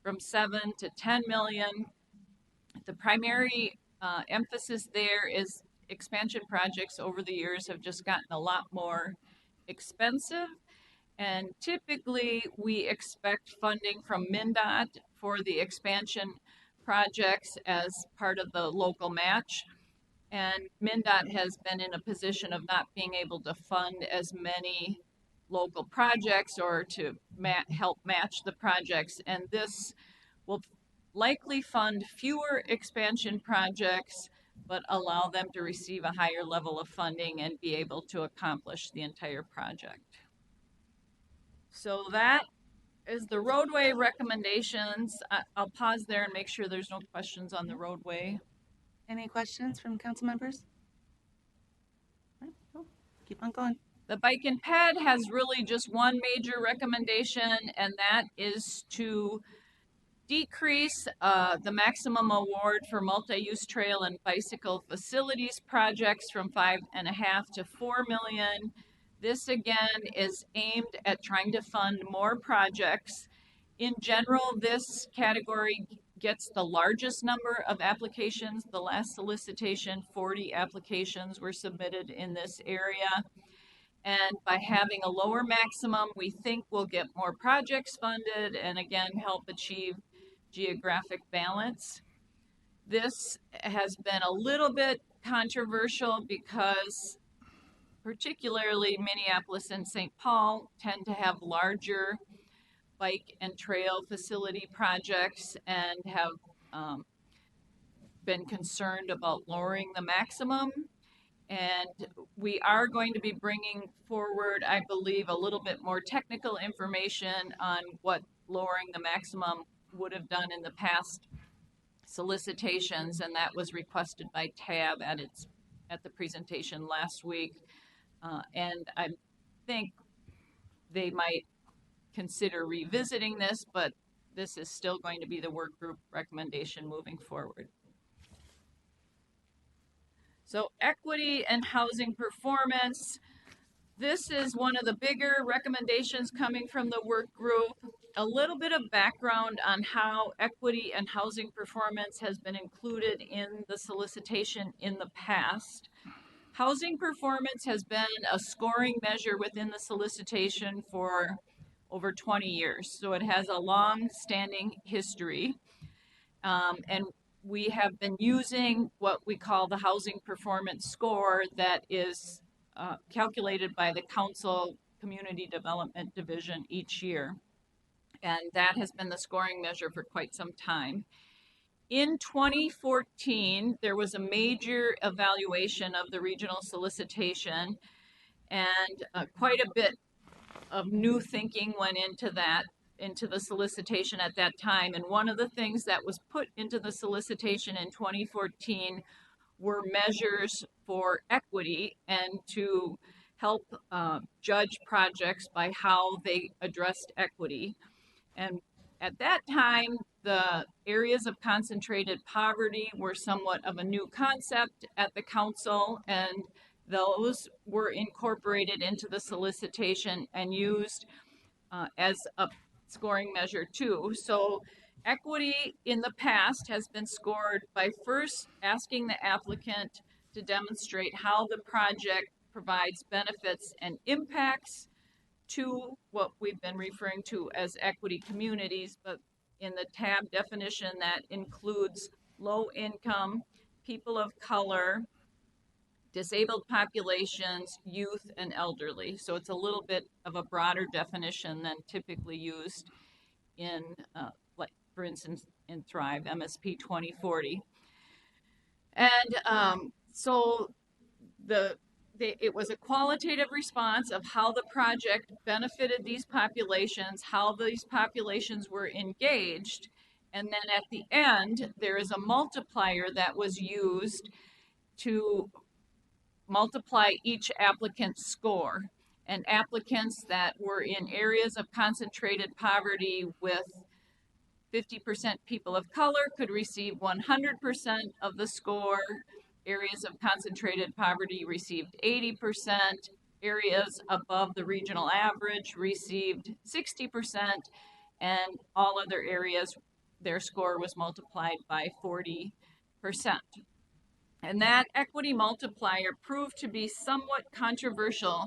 from 7 to 10 million. The primary emphasis there is expansion projects over the years have just gotten a lot more expensive, and typically we expect funding from MnDOT for the expansion projects as part of the local match. And MnDOT has been in a position of not being able to fund as many local projects or to help match the projects. And this will likely fund fewer expansion projects, but allow them to receive a higher level of funding and be able to accomplish the entire project. So that is the roadway recommendations. I'll pause there and make sure there's no questions on the roadway. Any questions from council members? Keep on going. The bike and ped has really just one major recommendation, and that is to decrease the maximum award for multi-use trail and bicycle facilities projects from 5.5 to 4 million. This again is aimed at trying to fund more projects. In general, this category gets the largest number of applications. The last solicitation, 40 applications were submitted in this area. And by having a lower maximum, we think we'll get more projects funded and again help achieve geographic balance. This has been a little bit controversial because particularly Minneapolis and St. Paul tend to have larger bike and trail facility projects and have been concerned about lowering the maximum. And we are going to be bringing forward, I believe, a little bit more technical information on what lowering the maximum would have done in the past solicitations, and that was requested by TAB at the presentation last week. And I think they might consider revisiting this, but this is still going to be the work group recommendation moving forward. So equity and housing performance. This is one of the bigger recommendations coming from the work group. A little bit of background on how equity and housing performance has been included in the solicitation in the past. Housing performance has been a scoring measure within the solicitation for over 20 years. So it has a long-standing history. And we have been using what we call the housing performance score that is calculated by the Council Community Development Division each year. And that has been the scoring measure for quite some time. In 2014, there was a major evaluation of the regional solicitation, and quite a bit of new thinking went into that, into the solicitation at that time. And one of the things that was put into the solicitation in 2014 were measures for equity and to help judge projects by how they addressed equity. And at that time, the areas of concentrated poverty were somewhat of a new concept at the council, and those were incorporated into the solicitation and used as a scoring measure too. So equity in the past has been scored by first asking the applicant to demonstrate how the project provides benefits and impacts to what we've been referring to as equity communities, but in the tab definition that includes low income, people of color, disabled populations, youth, and elderly. So it's a little bit of a broader definition than typically used in, like, for instance, in Thrive, MSP 2040. And so it was a qualitative response of how the project benefited these populations, how these populations were engaged, and then at the end, there is a multiplier that was used to multiply each applicant's score. And applicants that were in areas of concentrated poverty with 50% people of color could receive 100% of the score. Areas of concentrated poverty received 80%. Areas above the regional average received 60%. And all other areas, their score was multiplied by 40%. And that equity multiplier proved to be somewhat controversial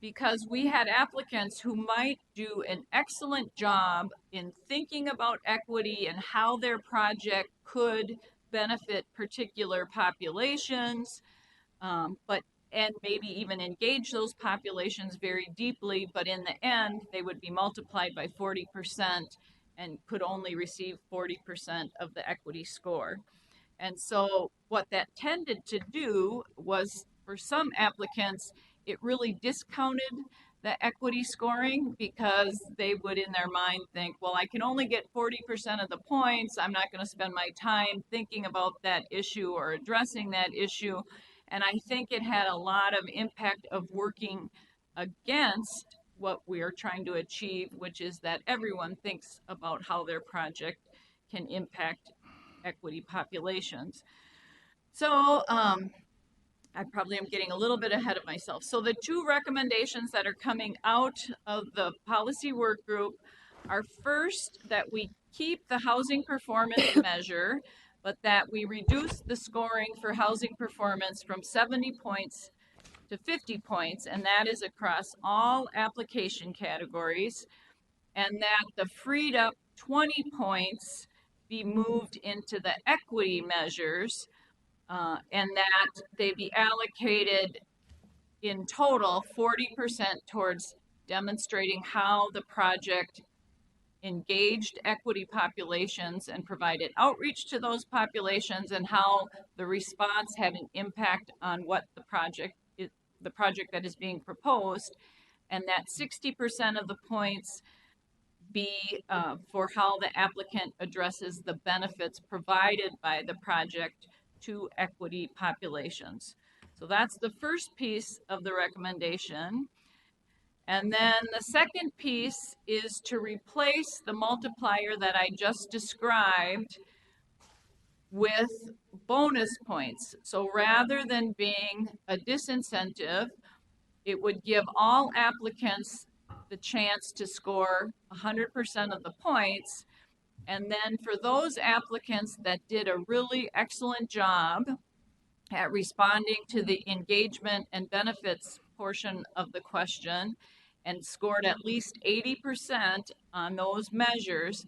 because we had applicants who might do an excellent job in thinking about equity and how their project could benefit particular populations, and maybe even engage those populations very deeply, but in the end, they would be multiplied by 40% and could only receive 40% of the equity score. And so what that tended to do was, for some applicants, it really discounted the equity scoring because they would in their mind think, well, I can only get 40% of the points. I'm not going to spend my time thinking about that issue or addressing that issue. And I think it had a lot of impact of working against what we are trying to achieve, which is that everyone thinks about how their project can impact equity populations. So I probably am getting a little bit ahead of myself. So the two recommendations that are coming out of the policy work group are, first, that we keep the housing performance measure, but that we reduce the scoring for housing performance from 70 points to 50 points, and that is across all application categories, and that the freed up 20 points be moved into the equity measures, and that they be allocated in total 40% towards demonstrating how the project engaged equity populations and provided outreach to those populations, and how the response had an impact on what the project that is being proposed, and that 60% of the points be for how the applicant addresses the benefits provided by the project to equity populations. So that's the first piece of the recommendation. And then the second piece is to replace the multiplier that I just described with bonus points. So rather than being a disincentive, it would give all applicants the chance to score 100% of the points. And then for those applicants that did a really excellent job at responding to the engagement and benefits portion of the question and scored at least 80% on those measures,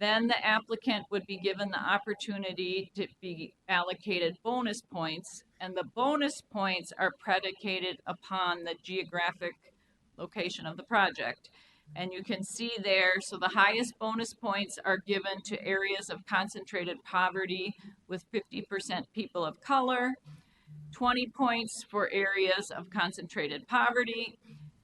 then the applicant would be given the opportunity to be allocated bonus points, and the bonus points are predicated upon the geographic location of the project. And you can see there, so the highest bonus points are given to areas of concentrated poverty with 50% people of color, 20 points for areas of concentrated poverty,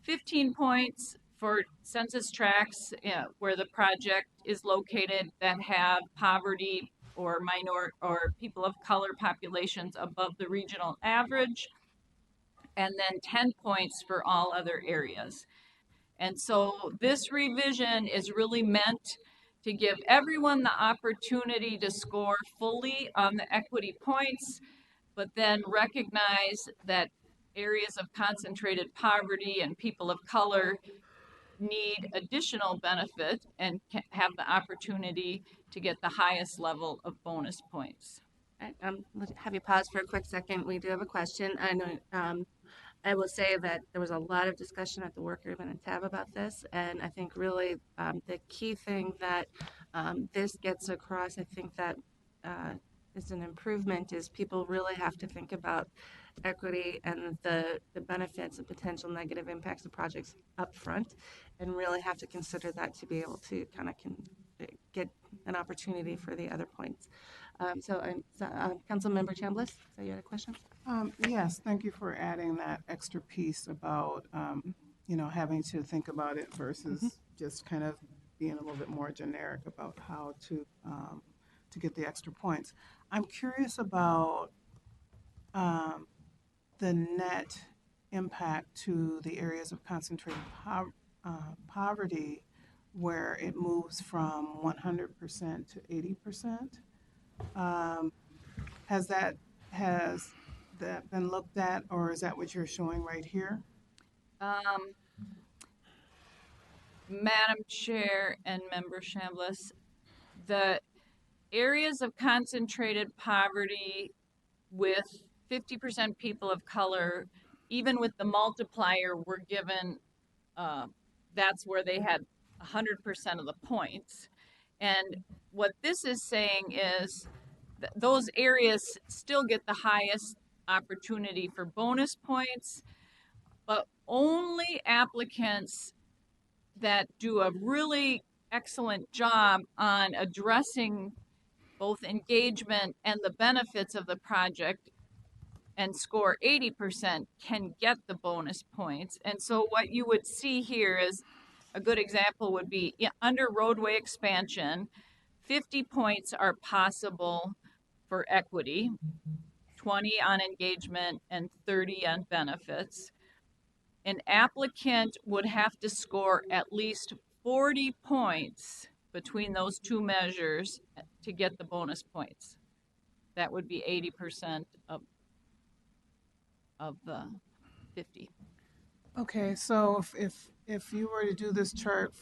15 points for census tracts where the project is located that have poverty or minor or people of color populations above the regional average, and then 10 points for all other areas. And so this revision is really meant to give everyone the opportunity to score fully on the equity points, but then recognize that areas of concentrated poverty and people of color need additional benefit and can have the opportunity to get the highest level of bonus points. Let's have you pause for a quick second. We do have a question. I know I will say that there was a lot of discussion at the work group and in TAB about this, and I think really the key thing that this gets across, I think that is an improvement, is people really have to think about equity and the benefits and potential negative impacts of projects up front, and really have to consider that to be able to kind of get an opportunity for the other points. Councilmember Chambliss, so you had a question? Yes, thank you for adding that extra piece about, having to think about it versus just kind of being a little bit more generic about how to get the extra points. I'm curious about the net impact to the areas of concentrated poverty where it moves from 100% to 80%. Has that been looked at, or is that what you're showing right here? Madam Chair and Member Chambliss, the areas of concentrated poverty with 50% people of color, even with the multiplier, were given, that's where they had 100% of the points. And what this is saying is those areas still get the highest opportunity for bonus points, but only applicants that do a really excellent job on addressing both engagement and the benefits of the project and score 80% can get the bonus points. And so what you would see here is a good example would be under roadway expansion, 50 points are possible for equity, 20 on engagement and 30 on benefits. An applicant would have to score at least 40 points between those two measures to get the bonus points. That would be 80% of the 50. Okay, so if you were to do this chart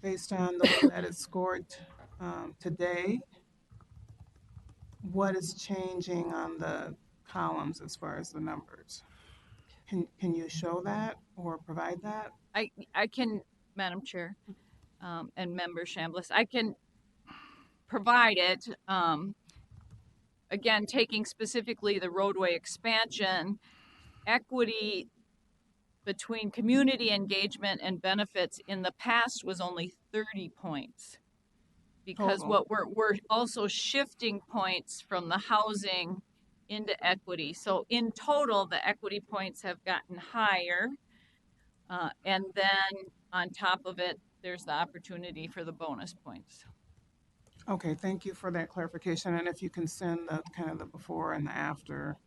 based on the way that it's scored today, what is changing on the columns as far as the numbers? Can you show that or provide that? I can, Madam Chair, and Member Chambliss, I can provide it. Again, taking specifically the roadway expansion, equity between community engagement and benefits in the past was only 30 points. Because what we're also shifting points from the housing into equity. So in total, the equity points have gotten higher. And then on top of it, there's the opportunity for the bonus points. Okay, thank you for that clarification. And if you can send the kind of the before and the after,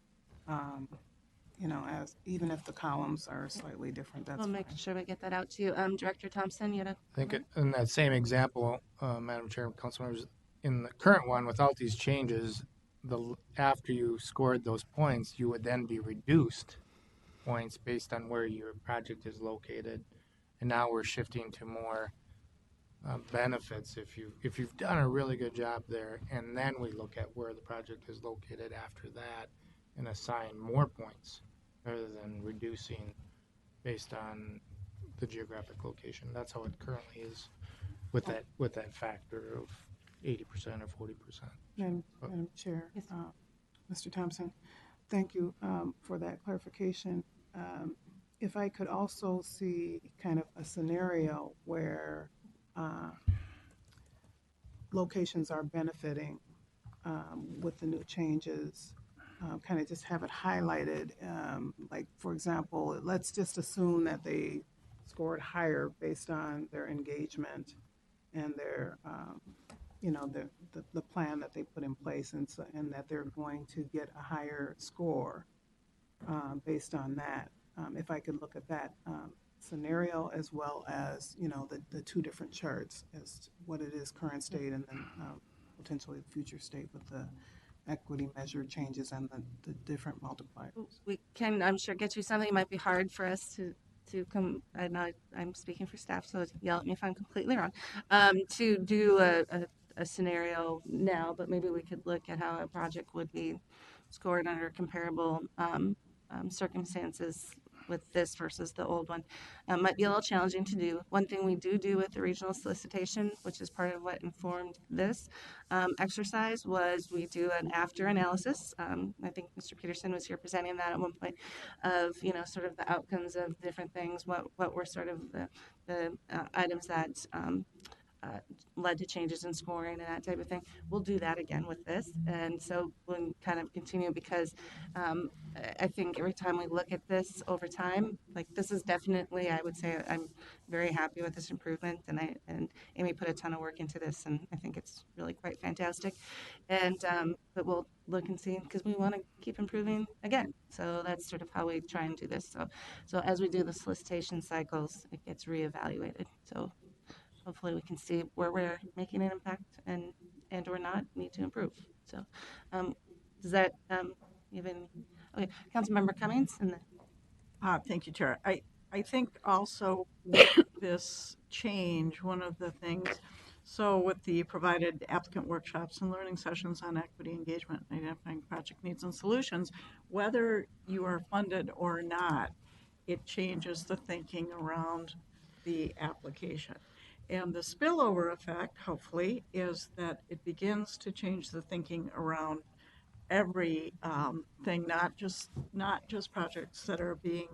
as even if the columns are slightly different, that's We'll make sure we get that out to you. Director Thompson, you had a I think in that same example, Madam Chair, council members, in the current one, without these changes, after you scored those points, you would then be reduced points based on where your project is located. And now we're shifting to more benefits if you've done a really good job there, and then we look at where the project is located after that and assign more points rather than reducing based on the geographic location. That's how it currently is with that factor of 80% or 40%. Madam Chair, Mr. Thompson, thank you for that clarification. If I could also see kind of a scenario where locations are benefiting with the new changes, kind of just have it highlighted. Like, for example, let's just assume that they scored higher based on their engagement and their, the plan that they put in place, and that they're going to get a higher score based on that. If I could look at that scenario as well as, the two different charts as to what it is current state and then potentially the future state with the equity measure changes and the different multipliers. We can, I'm sure, get you something. It might be hard for us to come, I know I'm speaking for staff, so yell at me if I'm completely wrong, to do a scenario now, but maybe we could look at how a project would be scored under comparable circumstances with this versus the old one. Might be a little challenging to do. One thing we do with the regional solicitation, which is part of what informed this exercise, was we do an after analysis. I think Mr. Peterson was here presenting that at one point, of sort of the outcomes of different things, what were sort of the items that led to changes in scoring and that type of thing. We'll do that again with this, and so we'll kind of continue, because I think every time we look at this over time, like, this is definitely, I would say, I'm very happy with this improvement, and Amy put a ton of work into this, and I think it's really quite fantastic. And but we'll look and see, because we want to keep improving again. So that's sort of how we try and do this. So as we do the solicitation cycles, it gets reevaluated. So hopefully we can see where we're making an impact and or not need to improve. So does that even, okay, Councilmember Cummings? And then Thank you, Chair. I think also with this change, one of the things, so with the provided applicant workshops and learning sessions on equity engagement, identifying project needs and solutions, whether you are funded or not, it changes the thinking around the application. And the spillover effect, hopefully, is that it begins to change the thinking around every thing, not just projects that are being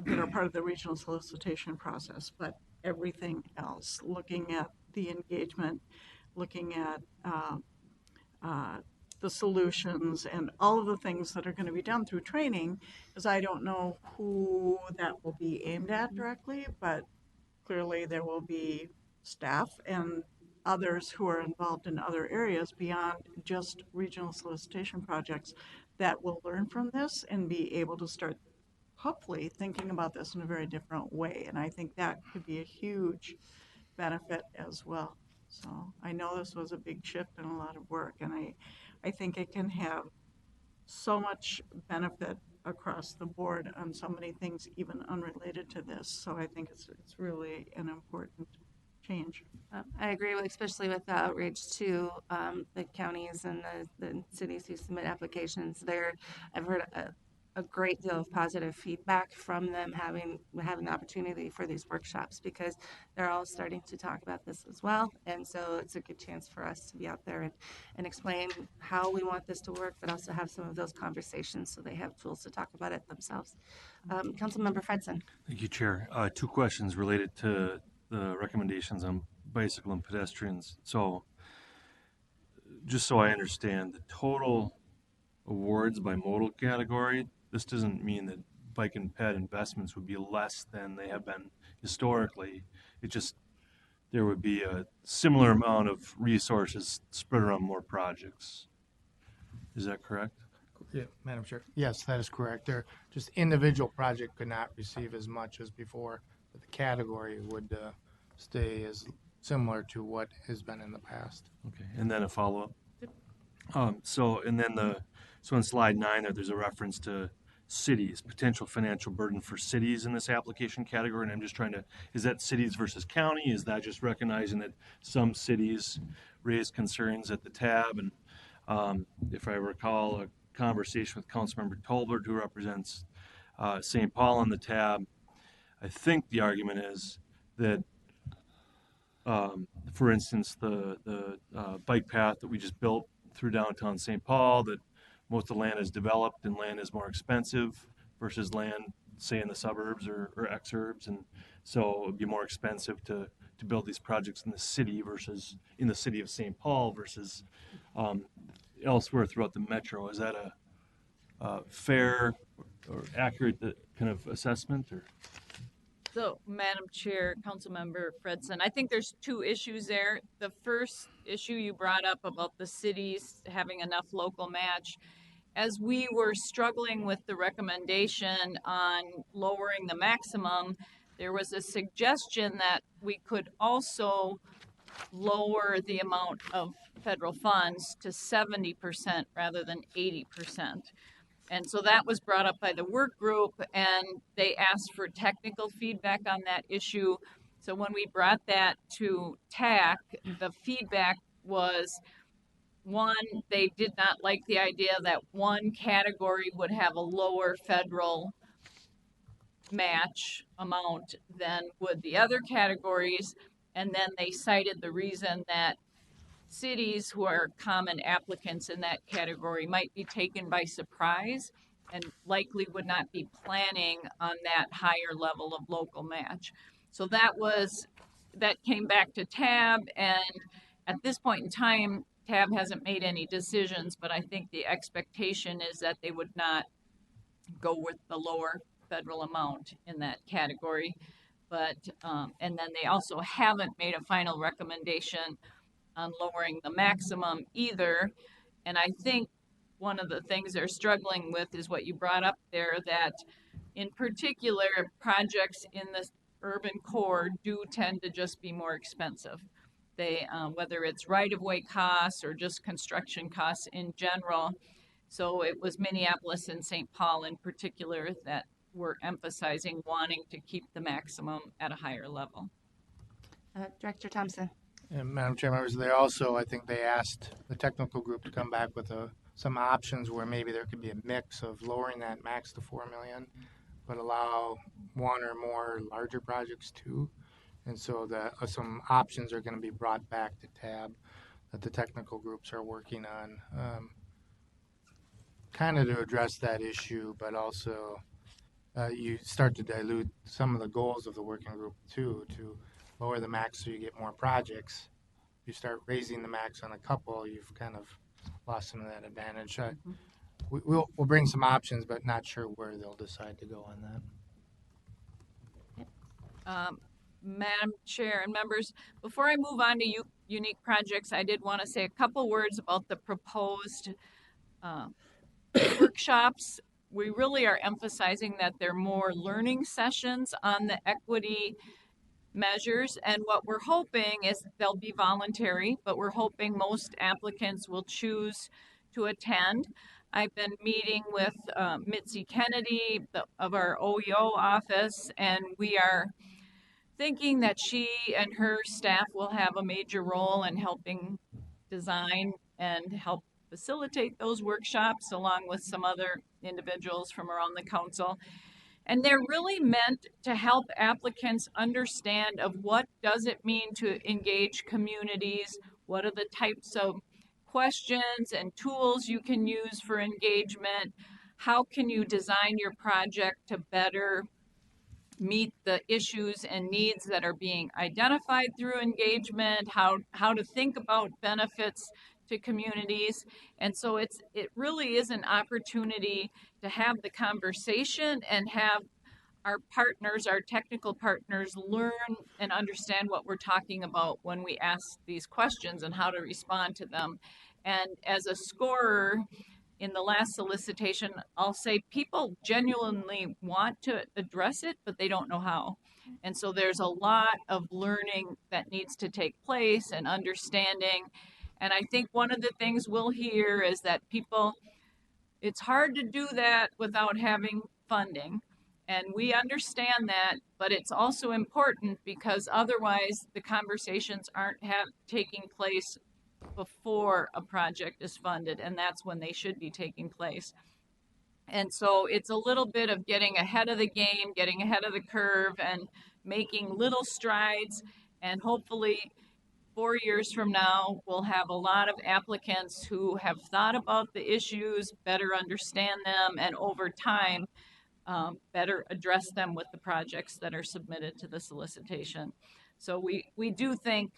that are part of the regional solicitation process, but everything else. Looking at the engagement, looking at the solutions, and all of the things that are going to be done through training. Because I don't know who that will be aimed at directly, but clearly there will be staff and others who are involved in other areas beyond just regional solicitation projects that will learn from this and be able to start, hopefully, thinking about this in a very different way. And I think that could be a huge benefit as well. So I know this was a big shift and a lot of work, and I think it can have so much benefit across the board on so many things, even unrelated to this. So I think it's really an important change. I agree with, especially with the outreach to the counties and the cities who submit applications. I've heard a great deal of positive feedback from them having the opportunity for these workshops, because they're all starting to talk about this as well. And so it's a good chance for us to be out there and explain how we want this to work, but also have some of those conversations so they have tools to talk about it themselves. Councilmember Fredson. Thank you, Chair. Two questions related to the recommendations on bicycle and pedestrians. So just so I understand, the total awards by modal category, this doesn't mean that bike and ped investments would be less than they have been historically. It just, there would be a similar amount of resources spread around more projects. Is that correct? Yeah, Madam Chair. Yes, that is correct. There, just individual project could not receive as much as before, but the category would stay as similar to what has been in the past. Okay, and then a follow-up. So in slide 9 there's a reference to cities, potential financial burden for cities in this application category, and I'm just trying to, is that cities versus county? Is that just recognizing that some cities raise concerns at the tab? And if I recall a conversation with Councilmember Tolbert, who represents St. Paul on the tab, I think the argument is that for instance, the bike path that we just built through downtown St. Paul, that most of the land is developed and land is more expensive versus land, say, in the suburbs or exurbs. And so it'd be more expensive to build these projects in the city versus in the city of St. Paul versus elsewhere throughout the metro. Is that a fair or accurate kind of assessment? Or? So, Madam Chair, Councilmember Fredson, I think there's two issues there. The first issue you brought up about the cities having enough local match. As we were struggling with the recommendation on lowering the maximum, there was a suggestion that we could also lower the amount of federal funds to 70% rather than 80%. And so that was brought up by the work group, and they asked for technical feedback on that issue. So when we brought that to TAC, the feedback was, one, they did not like the idea that one category would have a lower federal match amount than would the other categories. And then they cited the reason that cities who are common applicants in that category might be taken by surprise and likely would not be planning on that higher level of local match. So that came back to TAB, and at this point in time, TAB hasn't made any decisions, but I think the expectation is that they would not go with the lower federal amount in that category. But, and then they also haven't made a final recommendation on lowering the maximum either. And I think one of the things they're struggling with is what you brought up there, that in particular projects in the urban core do tend to just be more expensive. They, whether it's right-of-way costs or just construction costs in general. So it was Minneapolis and St. Paul in particular that were emphasizing wanting to keep the maximum at a higher level. Director Thompson. And Madam Chair, members, they also, I think they asked the technical group to come back with some options where maybe there could be a mix of lowering that max to 4 million, but allow one or more larger projects too. And so some options are going to be brought back to TAB that the technical groups are working on, kind of to address that issue, but also you start to dilute some of the goals of the working group too, to lower the max so you get more projects. You start raising the max on a couple, you've kind of lost some of that advantage. We'll bring some options, but not sure where they'll decide to go on that. Madam Chair and members, before I move on to unique projects, I did want to say a couple words about the proposed workshops. We really are emphasizing that they're more learning sessions on the equity measures, and what we're hoping is they'll be voluntary, but we're hoping most applicants will choose to attend. I've been meeting with Mitzi Kennedy of our OEO office, and we are thinking that she and her staff will have a major role in helping design and help facilitate those workshops along with some other individuals from around the council. And they're really meant to help applicants understand of what does it mean to engage communities, what are the types of questions and tools you can use for engagement, how can you design your project to better meet the issues and needs that are being identified through engagement, how to think about benefits to communities. And so it really is an opportunity to have the conversation and have our partners, our technical partners, learn and understand what we're talking about when we ask these questions and how to respond to them. And as a scorer in the last solicitation, I'll say people genuinely want to address it, but they don't know how. And so there's a lot of learning that needs to take place and understanding. And I think one of the things we'll hear is that people, it's hard to do that without having funding. And we understand that, but it's also important because otherwise the conversations aren't taking place before a project is funded, and that's when they should be taking place. And so it's a little bit of getting ahead of the game, getting ahead of the curve, and making little strides. And hopefully, 4 years from now, we'll have a lot of applicants who have thought about the issues, better understand them, and over time, better address them with the projects that are submitted to the solicitation. So we do think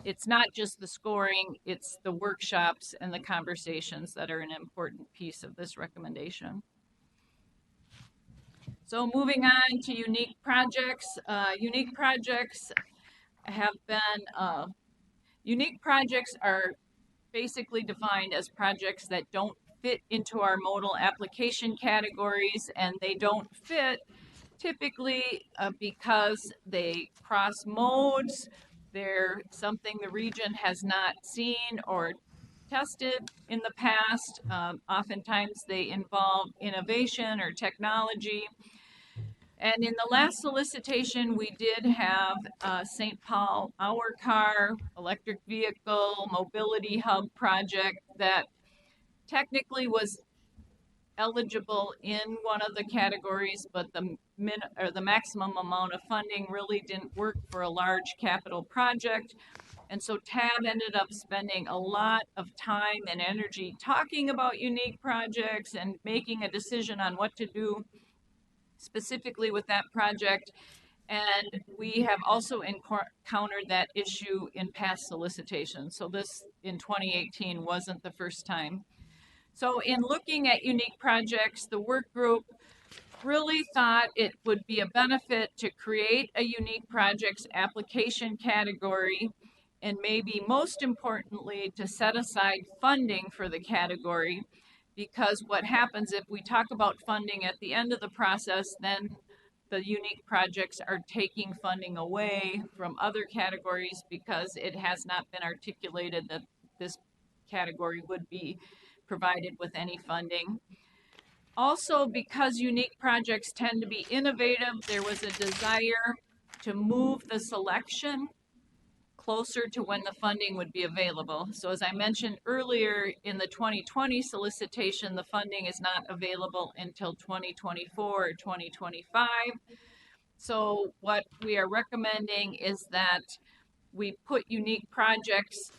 it's not just the scoring, it's the workshops and the conversations that are an important piece of this recommendation. So moving on to unique projects. Unique projects have been, unique projects are basically defined as projects that don't fit into our modal application categories, and they don't fit typically because they cross modes. They're something the region has not seen or tested in the past. Oftentimes they involve innovation or technology. And in the last solicitation, we did have St. Paul Our Car, electric vehicle, mobility hub project that technically was eligible in one of the categories, but the maximum amount of funding really didn't work for a large capital project. And so TAB ended up spending a lot of time and energy talking about unique projects and making a decision on what to do specifically with that project. And we have also encountered that issue in past solicitations. So this in 2018 wasn't the first time. So in looking at unique projects, the work group really thought it would be a benefit to create a unique projects application category, and maybe most importantly, to set aside funding for the category, because what happens if we talk about funding at the end of the process, then the unique projects are taking funding away from other categories because it has not been articulated that this category would be provided with any funding. Also, because unique projects tend to be innovative, there was a desire to move the selection closer to when the funding would be available. So as I mentioned earlier, in the 2020 solicitation, the funding is not available until 2024 or 2025. So what we are recommending is that we put unique projects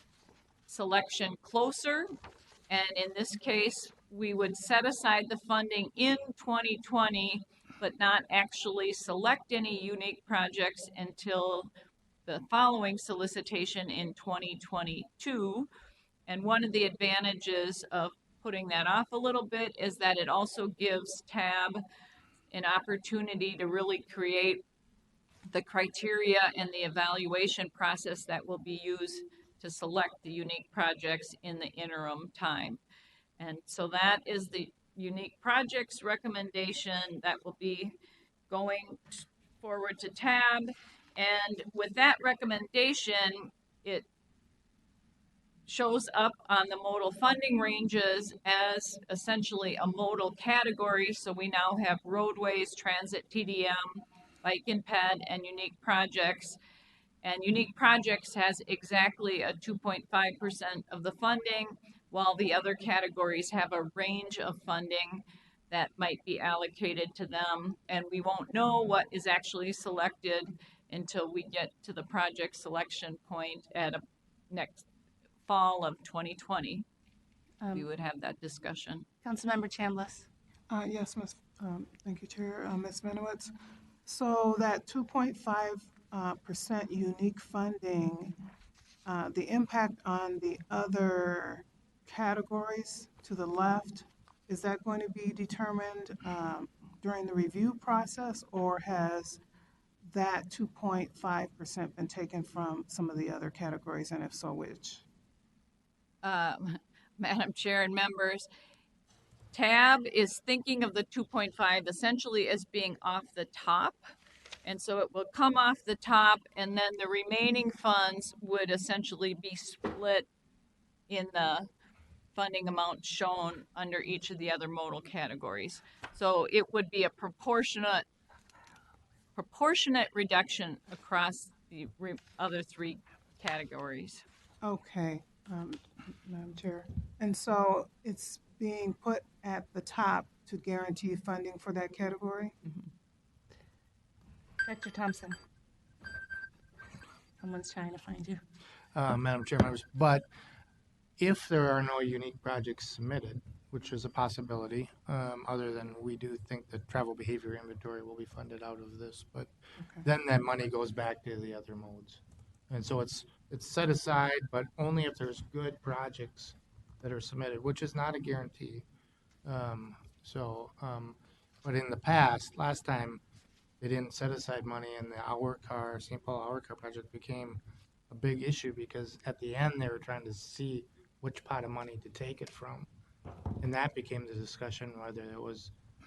selection closer. And in this case, we would set aside the funding in 2020, but not actually select any unique projects until the following solicitation in 2022. And one of the advantages of putting that off a little bit is that it also gives TAB an opportunity to really create the criteria and the evaluation process that will be used to select the unique projects in the interim time. And so that is the unique projects recommendation that will be going forward to TAB. And with that recommendation, it shows up on the modal funding ranges as essentially a modal category. So we now have roadways, transit, TDM, bike and ped, and unique projects. And unique projects has exactly a 2.5% of the funding, while the other categories have a range of funding that might be allocated to them. And we won't know what is actually selected until we get to the project selection point at a next fall of 2020. We would have that discussion. Councilmember Chambliss. Yes, thank you, Chair. Ms. Menowitz. So that 2.5% unique funding, the impact on the other categories to the left, is that going to be determined during the review process, or has that 2.5% been taken from some of the other categories, and if so, which? Madam Chair and members, TAB is thinking of the 2.5 essentially as being off the top. And so it will come off the top, and then the remaining funds would essentially be split in the funding amount shown under each of the other modal categories. So it would be a proportionate reduction across the other three categories. Okay, Madam Chair. And so it's being put at the top to guarantee funding for that category? Dr. Thompson. Someone's trying to find you. Madam Chair, members, but if there are no unique projects submitted, which is a possibility, other than we do think that travel behavior inventory will be funded out of this, but then that money goes back to the other modes. And so it's set aside, but only if there's good projects that are submitted, which is not a guarantee. But in the past, last time, they didn't set aside money, and the St. Paul Hour Car project became a big issue because at the end they were trying to see which pot of money to take it from, and that became the discussion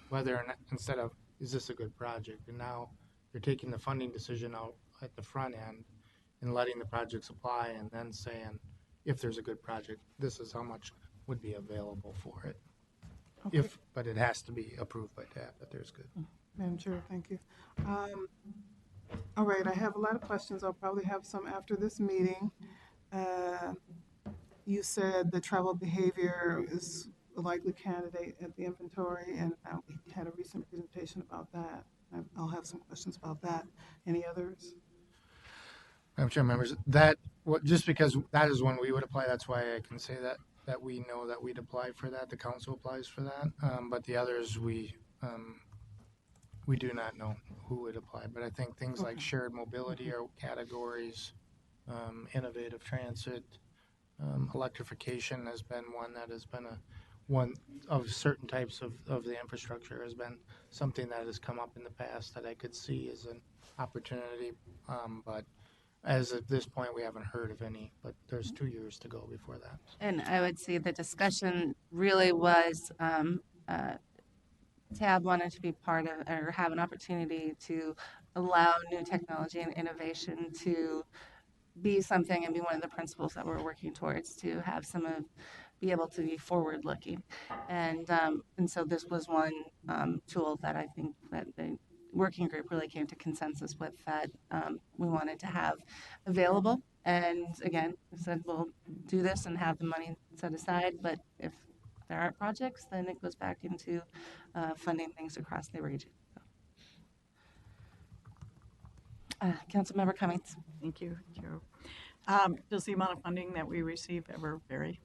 whether or not, instead of is this a good project, and now they're taking the funding decision out at the front end and letting the projects apply, and then saying if there's a good project, this is how much would be available for it. Okay. But it has to be approved by TAP that there's good. Madam Chair, thank you. All right, I have a lot of questions. I'll probably have some after this meeting. You said the travel behavior is a likely candidate at the inventory, and we had a recent presentation about that. I'll have some questions about that. Any others? Madam Chair, members, just because that is when we would apply, that's why I can say that we know that we'd apply for that, the council applies for that, but the others we do not know who would apply, but I think things like shared mobility are categories, innovative transit, electrification has been one that has been one of certain types of the infrastructure has been something that has come up in the past that I could see as an opportunity, but as of this point, we haven't heard of any, but there's 2 years to go before that. And I would say the discussion really was TAB wanted to be part of or have an opportunity to allow new technology and innovation to be something and be one of the principles that we're working towards, to have be able to be forward looking. And so this was one tool that I think that the working group really came to consensus with, that we wanted to have available. And again, we said we'll do this and have the money set aside, but if there aren't projects, then it goes back into funding things across the region. Councilmember Cummings. Thank you, Joe. Does the amount of funding that we receive ever vary?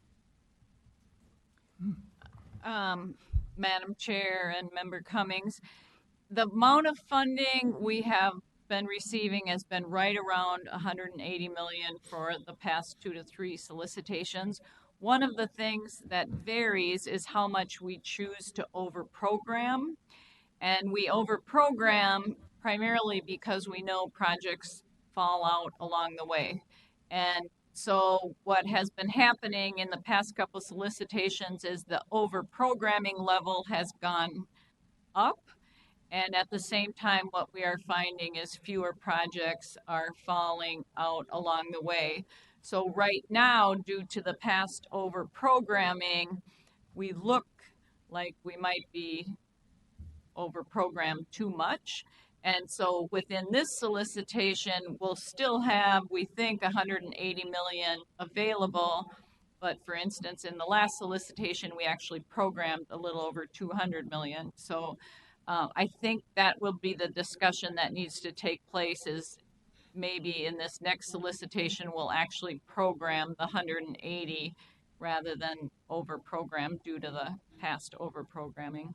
Madam Chair and Member Cummings, the amount of funding we have been receiving has been right around 180 million for the past 2 to 3 solicitations. One of the things that varies is how much we choose to overprogram. And we overprogram primarily because we know projects fall out along the way. And so what has been happening in the past couple solicitations is the overprogramming level has gone up. And at the same time, what we are finding is fewer projects are falling out along the way. So right now, due to the past over-programming, we look like we might be over-programmed too much. And so within this solicitation, we'll still have, we think, 180 million available. But for instance, in the last solicitation, we actually programmed a little over 200 million. So I think that will be the discussion that needs to take place, is maybe in this next solicitation, we'll actually program the 180 rather than over-program due to the past over-programming.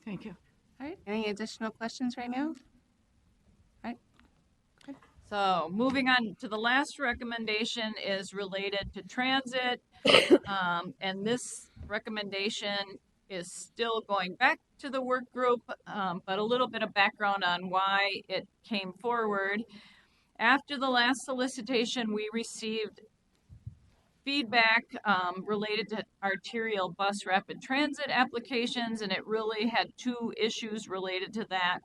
Thank you. All right, any additional questions right now? All right. Okay. So moving on to the last recommendation is related to transit. And this recommendation is still going back to the work group, but a little bit of background on why it came forward. After the last solicitation, we received feedback related to arterial bus rapid transit applications, and it really had 2 issues related to that.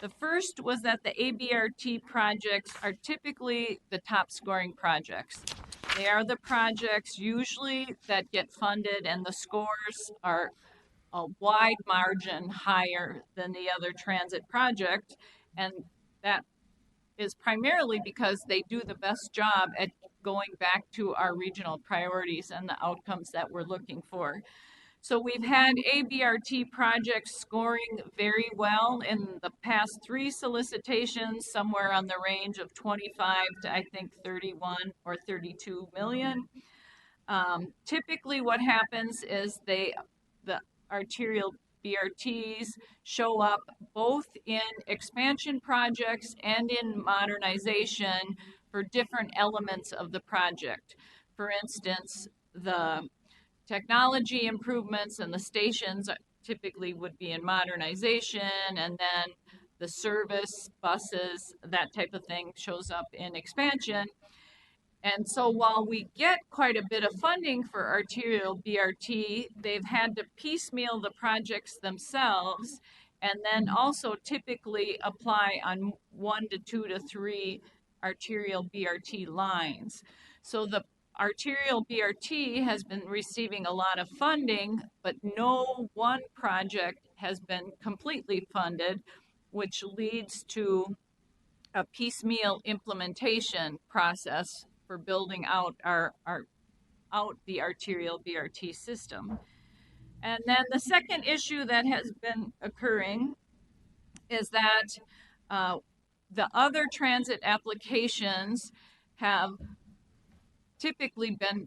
The first was that the ABRT projects are typically the top scoring projects. They are the projects usually that get funded, and the scores are a wide margin higher than the other transit project. And that is primarily because they do the best job at going back to our regional priorities and the outcomes that we're looking for. So we've had ABRT projects scoring very well in the past 3 solicitations, somewhere on the range of 25 to I think 31 or 32 million. Typically what happens is the arterial BRTs show up both in expansion projects and in modernization for different elements of the project. For instance, the technology improvements and the stations typically would be in modernization, and then the service buses, that type of thing, shows up in expansion. And so while we get quite a bit of funding for arterial BRT, they've had to piecemeal the projects themselves and then also typically apply on 1 to 2 to 3 arterial BRT lines. So the arterial BRT has been receiving a lot of funding, but no one project has been completely funded, which leads to a piecemeal implementation process for building out the arterial BRT system. And then the second issue that has been occurring is that the other transit applications have typically been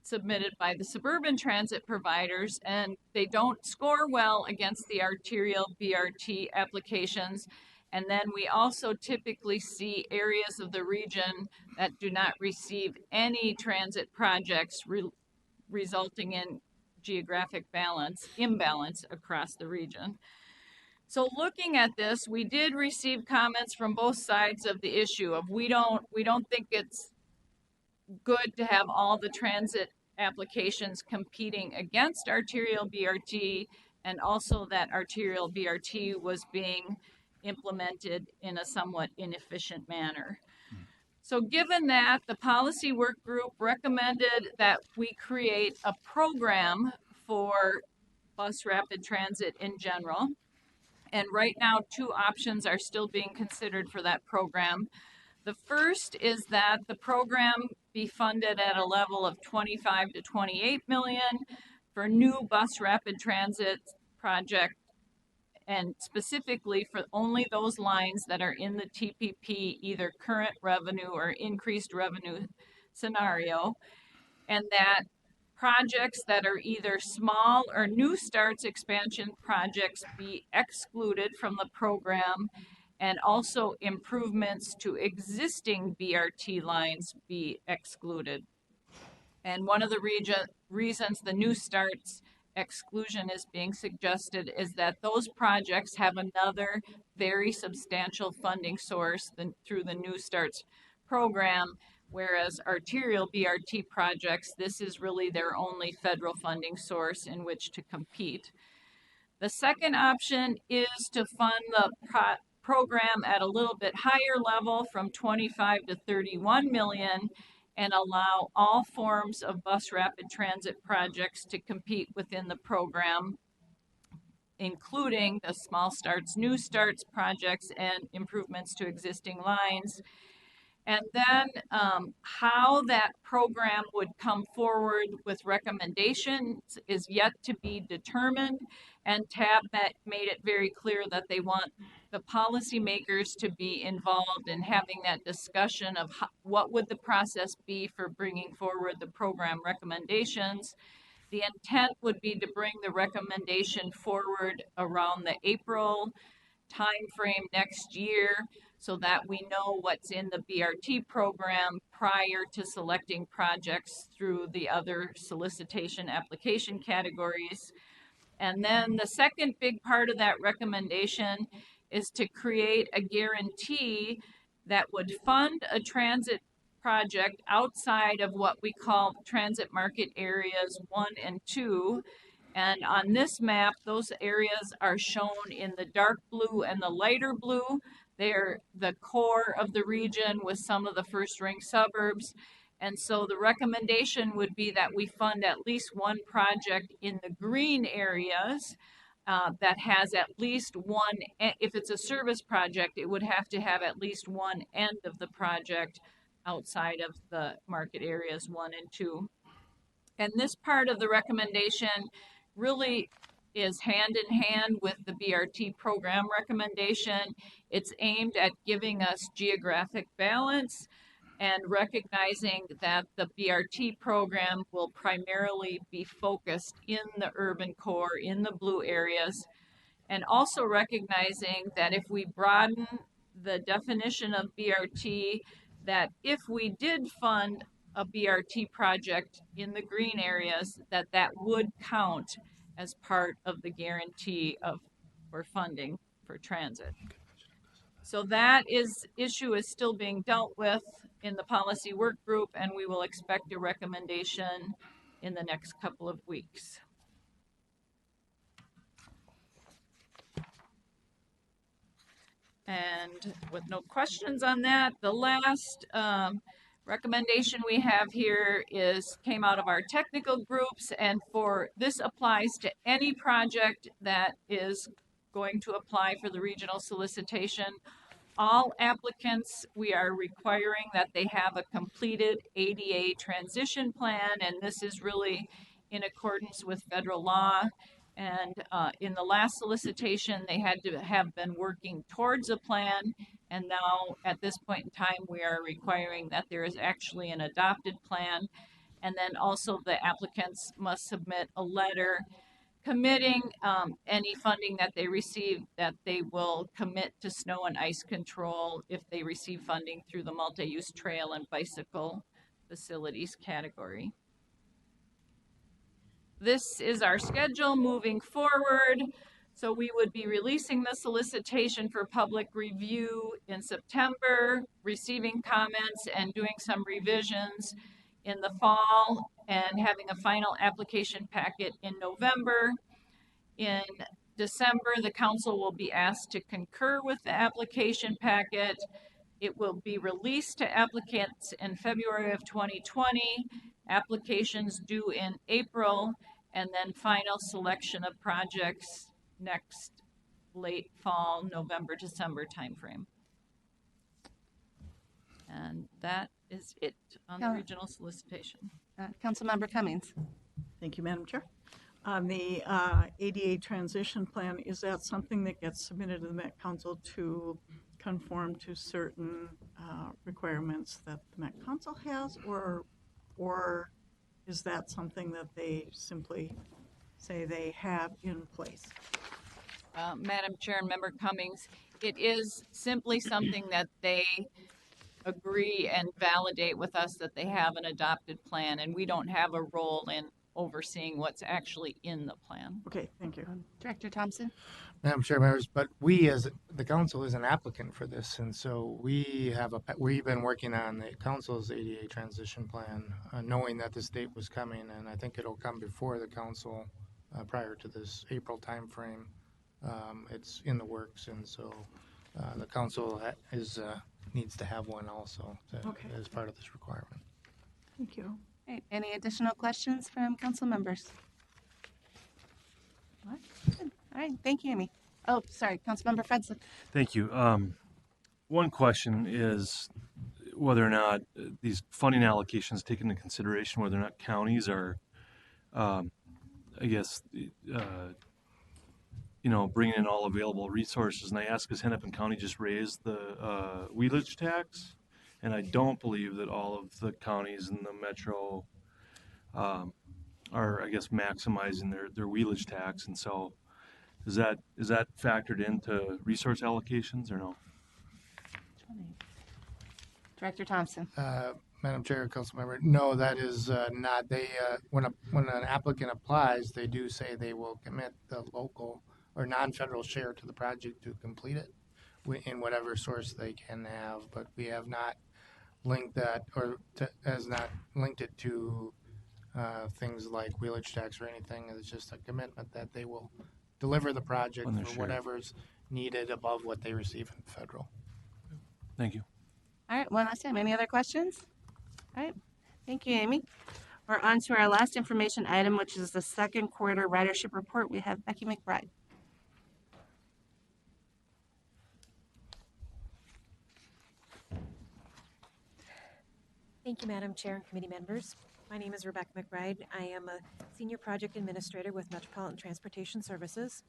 submitted by the suburban transit providers, and they don't score well against the arterial BRT applications. And then we also typically see areas of the region that do not receive any transit projects, resulting in geographic imbalance across the region. So looking at this, we did receive comments from both sides of the issue of we don't think it's good to have all the transit applications competing against arterial BRT, and also that arterial BRT was being implemented in a somewhat inefficient manner. So given that, the policy work group recommended that we create a program for bus rapid transit in general. And right now, 2 options are still being considered for that program. The first is that the program be funded at a level of 25 to 28 million for new bus rapid transit project, and specifically for only those lines that are in the TPP, either current revenue or increased revenue scenario, and that projects that are either small or new starts expansion projects be excluded from the program, and also improvements to existing BRT lines be excluded. And one of the reasons the new starts exclusion is being suggested is that those projects have another very substantial funding source through the New Starts program, whereas arterial BRT projects, this is really their only federal funding source in which to compete. The second option is to fund the program at a little bit higher level from 25 to 31 million and allow all forms of bus rapid transit projects to compete within the program, including the small starts, new starts projects, and improvements to existing lines. And then how that program would come forward with recommendations is yet to be determined. And TAB made it very clear that they want the policymakers to be involved in having that discussion of what would the process be for bringing forward the program recommendations. The intent would be to bring the recommendation forward around the April timeframe next year, so that we know what's in the BRT program prior to selecting projects through the other solicitation application categories. And then the second big part of that recommendation is to create a guarantee that would fund a transit project outside of what we call transit market areas 1 and 2, And on this map, those areas are shown in the dark blue and the lighter blue. They're the core of the region with some of the first ring suburbs. And so the recommendation would be that we fund at least one project in the green areas that has at least one, if it's a service project, it would have to have at least one end of the project outside of the market areas 1 and 2. And this part of the recommendation really is hand in hand with the BRT program recommendation. It's aimed at giving us geographic balance and recognizing that the BRT program will primarily be focused in the urban core, in the blue areas, and also recognizing that if we broaden the definition of BRT, that if we did fund a BRT project in the green areas, that would count as part of the guarantee of for funding for transit. So that issue is still being dealt with in the policy work group, and we will expect a recommendation in the next couple of weeks. And with no questions on that, the last recommendation we have here came out of our technical groups, and this applies to any project that is going to apply for the regional solicitation. All applicants, we are requiring that they have a completed ADA transition plan, and this is really in accordance with federal law. And in the last solicitation, they had to have been working towards a plan. And now at this point in time, we are requiring that there is actually an adopted plan. And then also the applicants must submit a letter committing any funding that they receive, that they will commit to snow and ice control if they receive funding through the multi-use trail and bicycle facilities category. This is our schedule moving forward. So we would be releasing the solicitation for public review in September, receiving comments and doing some revisions in the fall, and having a final application packet in November. In December, the council will be asked to concur with the application packet. It will be released to applicants in February of 2020, applications due in April, and then final selection of projects next late fall, November, December timeframe. And that is it on the regional solicitation. Councilmember Cummings. Thank you, Madam Chair. On the ADA transition plan, is that something that gets submitted to the Met Council to conform to certain requirements that the Met Council has, or is that something that they simply say they have in place? Madam Chair and Member Cummings, it is simply something that they agree and validate with us that they have an adopted plan, and we don't have a role in overseeing what's actually in the plan. Okay, thank you. Director Thompson. Madam Chair, members, but we as the council is an applicant for this, and so we've been working on the council's ADA transition plan, knowing that this date was coming, and I think it'll come before the council prior to this April timeframe. It's in the works, and so the council needs to have one also as part of this requirement. Thank you. Okay, any additional questions from council members? What? Good. All right, thank you, Amy. Oh, sorry, Councilmember Fredson. Thank you. One question is whether or not these funding allocations take into consideration whether or not counties are, I guess, bringing in all available resources. And I ask because Hennepin County just raised the wheelage tax, and I don't believe that all of the counties in the metro are, I guess, maximizing their wheelage tax. And so is that factored into resource allocations or no? Director Thompson. Madam Chair, Councilmember, no, that is not. They when an applicant applies, they do say they will commit the local or non-federal share to the project to complete it in whatever source they can have, but we have not linked that has not linked it to things like wheelage tax or anything. It's just a commitment that they will deliver the project When they're for shared. whatever's needed above what they receive from federal. Thank you. All right, one last time. Any other questions? All right, thank you, Amy. We're on to our last information item, which is the second quarter ridership report. We have Becky McBride. Thank you, Madam Chair and committee members. My name is Rebecca McBride. I am a Senior Project Administrator with Metropolitan Transportation Services.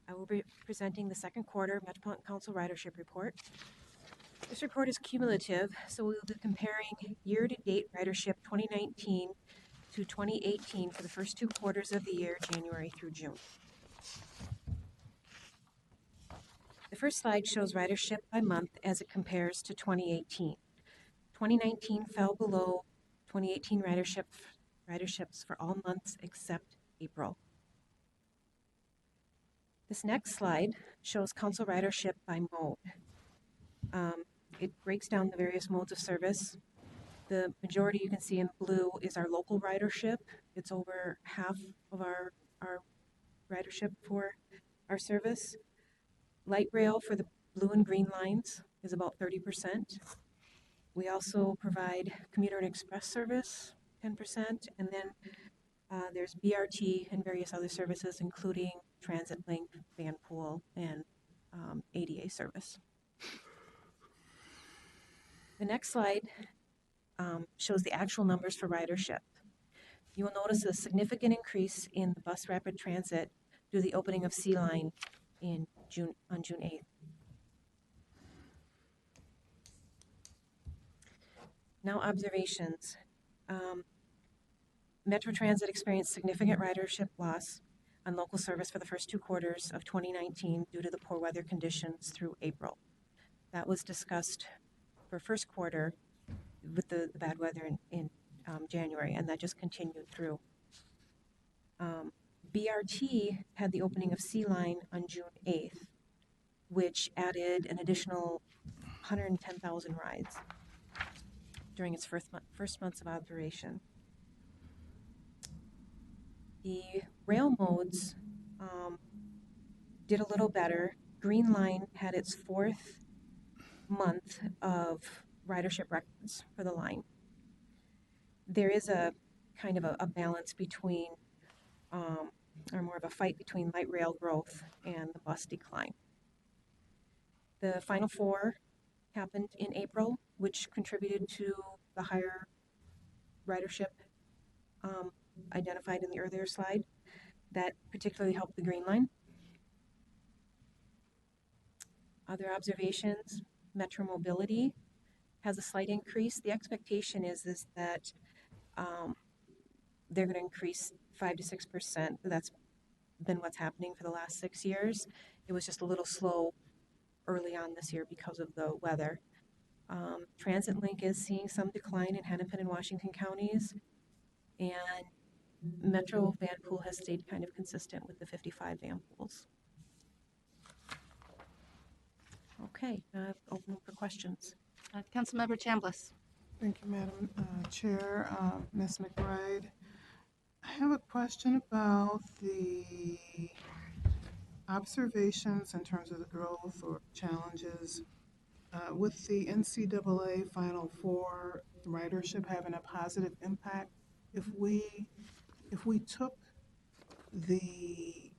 I will be presenting the second quarter Metropolitan Council Ridership Report. This report is cumulative, so we will be comparing year-to-date ridership 2019 to 2018 for the first 2 quarters of the year, January through June. The first slide shows ridership by month as it compares to 2018. 2019 fell below 2018 riderships for all months except April. This next slide shows council ridership by mode. It breaks down the various modes of service. The majority you can see in blue is our local ridership. It's over half of our ridership for our service. Light rail for the blue and green lines is about 30%. We also provide commuter and express service, 10%, and then there's BRT and various other services, including Transit Link, Van Pool, and ADA service. The next slide shows the actual numbers for ridership. You will notice a significant increase in the bus rapid transit due to the opening of Sea Line on June 8th. Now observations. Metro Transit experienced significant ridership loss on local service for the first 2 quarters of 2019 due to the poor weather conditions through April. That was discussed for first quarter with the bad weather in January, and that just continued through. BRT had the opening of Sea Line on June 8th, which added an additional 110,000 rides during its first months of operation. The rail modes did a little better. Green Line had its 4th month of ridership records for the line. There is a kind of a balance between, or more of a fight between light rail growth and the bus decline. The final 4 happened in April, which contributed to the higher ridership identified in the earlier slide. That particularly helped the Green Line. Other observations, Metro Mobility has a slight increase. The expectation is that they're going to increase 5 to 6%. That's been what's happening for the last 6 years. It was just a little slow early on this year because of the weather. Transit Link is seeing some decline in Hennepin and Washington counties, and Metro Van Pool has stayed kind of consistent with the 55 van pools. Okay, open for questions. Councilmember Chambliss. Thank you, Madam Chair. Ms. McBride, I have a question about the observations in terms of the growth or challenges with the NCAA Final Four ridership having a positive impact. If we took the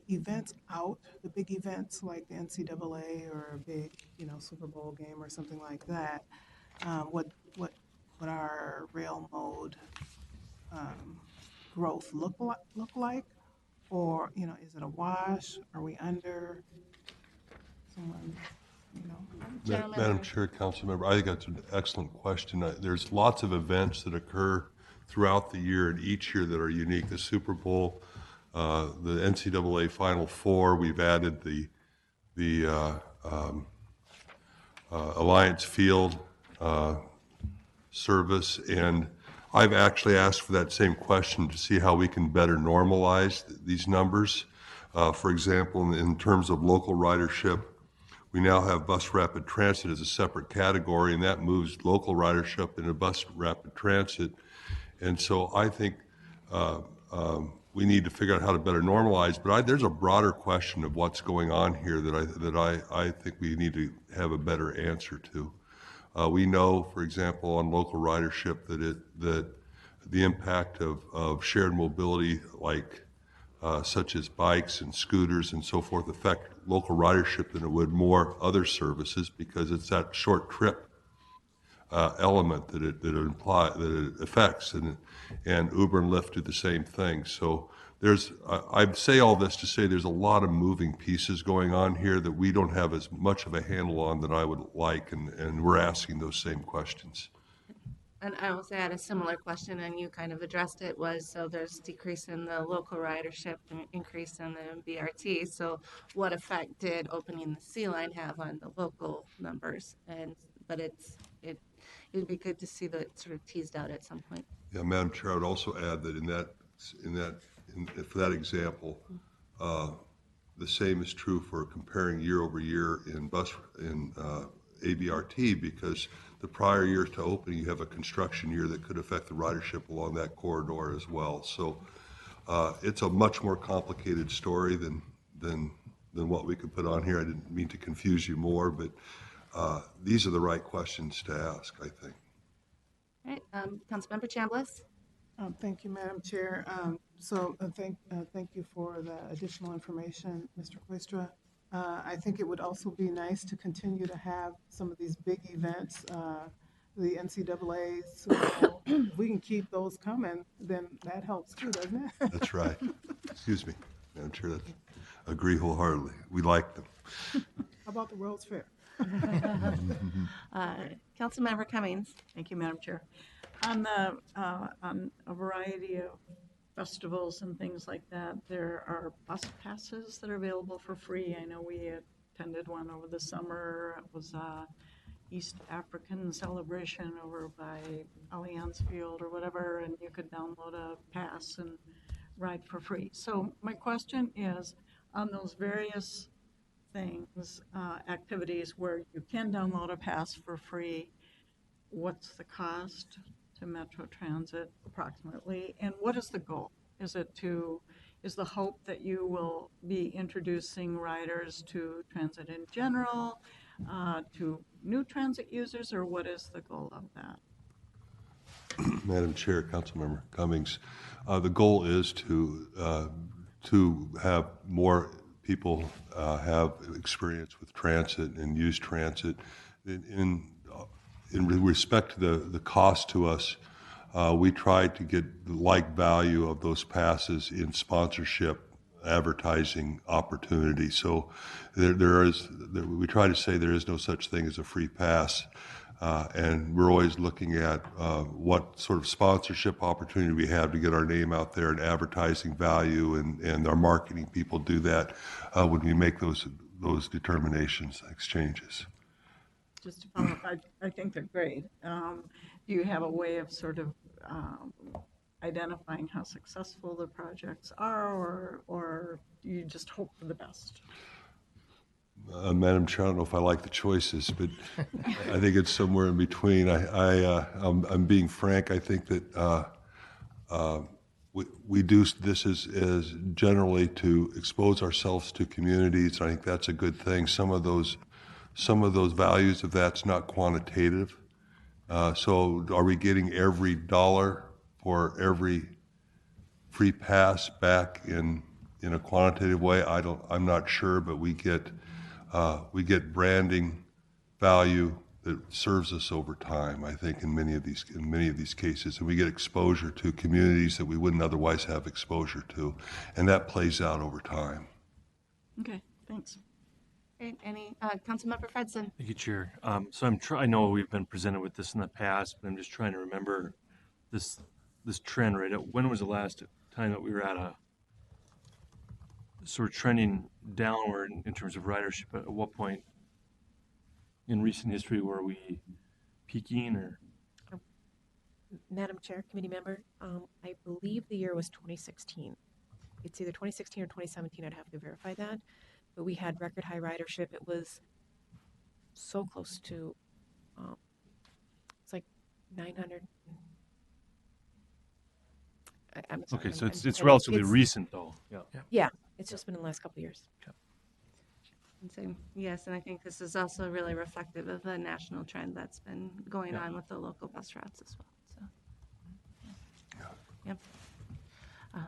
events out, the big events like the NCAA or a big, Super Bowl game or something like that, what our rail mode growth look like, or is it a wash? Are we under? Someone, Madam Chair, Council Member, I think that's an excellent question. There's lots of events that occur throughout the year and each year that are unique. The Super Bowl, the NCAA Final Four. We've added the Alliance Field service, and I've actually asked for that same question to see how we can better normalize these numbers. For example, in terms of local ridership, we now have bus rapid transit as a separate category, and that moves local ridership into bus rapid transit. And so I think we need to figure out how to better normalize. But there's a broader question of what's going on here that I think we need to have a better answer to. We know, for example, on local ridership that the impact of shared mobility, like such as bikes and scooters and so forth, affect local ridership than it would more other services, because it's that short trip element that it affects, and Uber and Lyft do the same thing. So I say all this to say there's a lot of moving pieces going on here that we don't have as much of a handle on that I would like, and we're asking those same questions. And I also had a similar question, and you kind of addressed it, was so there's decrease in the local ridership and increase in the BRT. So what effect did opening the sea line have on the local numbers? But it'd be good to see that sort of teased out at some point. Yeah, Madam Chair, I would also add that for that example, the same is true for comparing year over year in ABRT, because the prior year to opening, you have a construction year that could affect the ridership along that corridor as well. So it's a much more complicated story than what we could put on here. I didn't mean to confuse you more, but these are the right questions to ask, I think. All right, Councilmember Chambliss. Thank you, Madam Chair. Thank you for the additional information, Mr. Quistra. I think it would also be nice to continue to have some of these big events, the NCAA's. If we can keep those coming, then that helps too, doesn't it? That's right. Excuse me, Madam Chair. Agree wholeheartedly. We like them. How about the World's Fair? Councilmember Cummings. Thank you, Madam Chair. On a variety of festivals and things like that, there are bus passes that are available for free. I know we attended one over the summer. It was East African celebration over by Allianz Field or whatever, and you could download a pass and ride for free. So my question is, on those various things, activities where you can download a pass for free, what's the cost to Metro Transit approximately, and what is the goal? Is the hope that you will be introducing riders to transit in general, to new transit users, or what is the goal of that? Madam Chair, Councilmember Cummings, the goal is to have more people have experience with transit and use transit. In respect to the cost to us, we tried to get the like value of those passes in sponsorship advertising opportunity. So we try to say there is no such thing as a free pass, and we're always looking at what sort of sponsorship opportunity we have to get our name out there, and advertising value, and our marketing people do that when we make those determinations, exchanges. Just to follow up, I think they're great. Do you have a way of sort of identifying how successful the projects are, or do you just hope for the best? Madam Chair, I don't know if I like the choices, but I think it's somewhere in between. I'm being frank. I think that we do this as generally to expose ourselves to communities. I think that's a good thing. Some of those values of that's not quantitative. So are we getting every dollar for every free pass back in a quantitative way? I'm not sure, but we get branding value that serves us over time, I think, in many of these cases, and we get exposure to communities that we wouldn't otherwise have exposure to, and that plays out over time. Okay, thanks. Okay, any Councilmember Fredson? Thank you, Chair. So I know we've been presented with this in the past, but I'm just trying to remember this trend. Right, when was the last time that we were at a sort of trending downward in terms of ridership? At what point in recent history were we peaking, or? Madam Chair, committee member, I believe the year was 2016. It's either 2016 or 2017. I'd have to verify that. But we had record high ridership. It was so close to, it's like 900. I'm sorry. Okay, so I'm- it's and relatively recent though. Yeah. Yeah, it's just been in the last couple of years. And so, yes, and I think this is also really reflective of the national trend that's been going on with the local bus routes as well. So, yep. All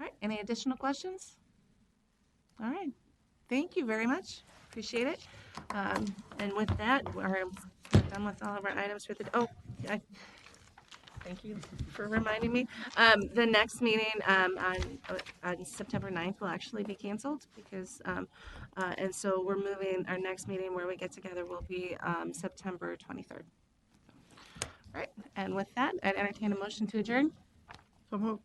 right. Any additional questions? All right. Thank you very much. Appreciate it. And with that, we're done with all of our items for the. Thank you for reminding me. The next meeting on September 9th will actually be canceled because, and so we're moving, our next meeting where we get together will be September 23rd. All right, and with that, I'd entertain a motion to adjourn. So moved.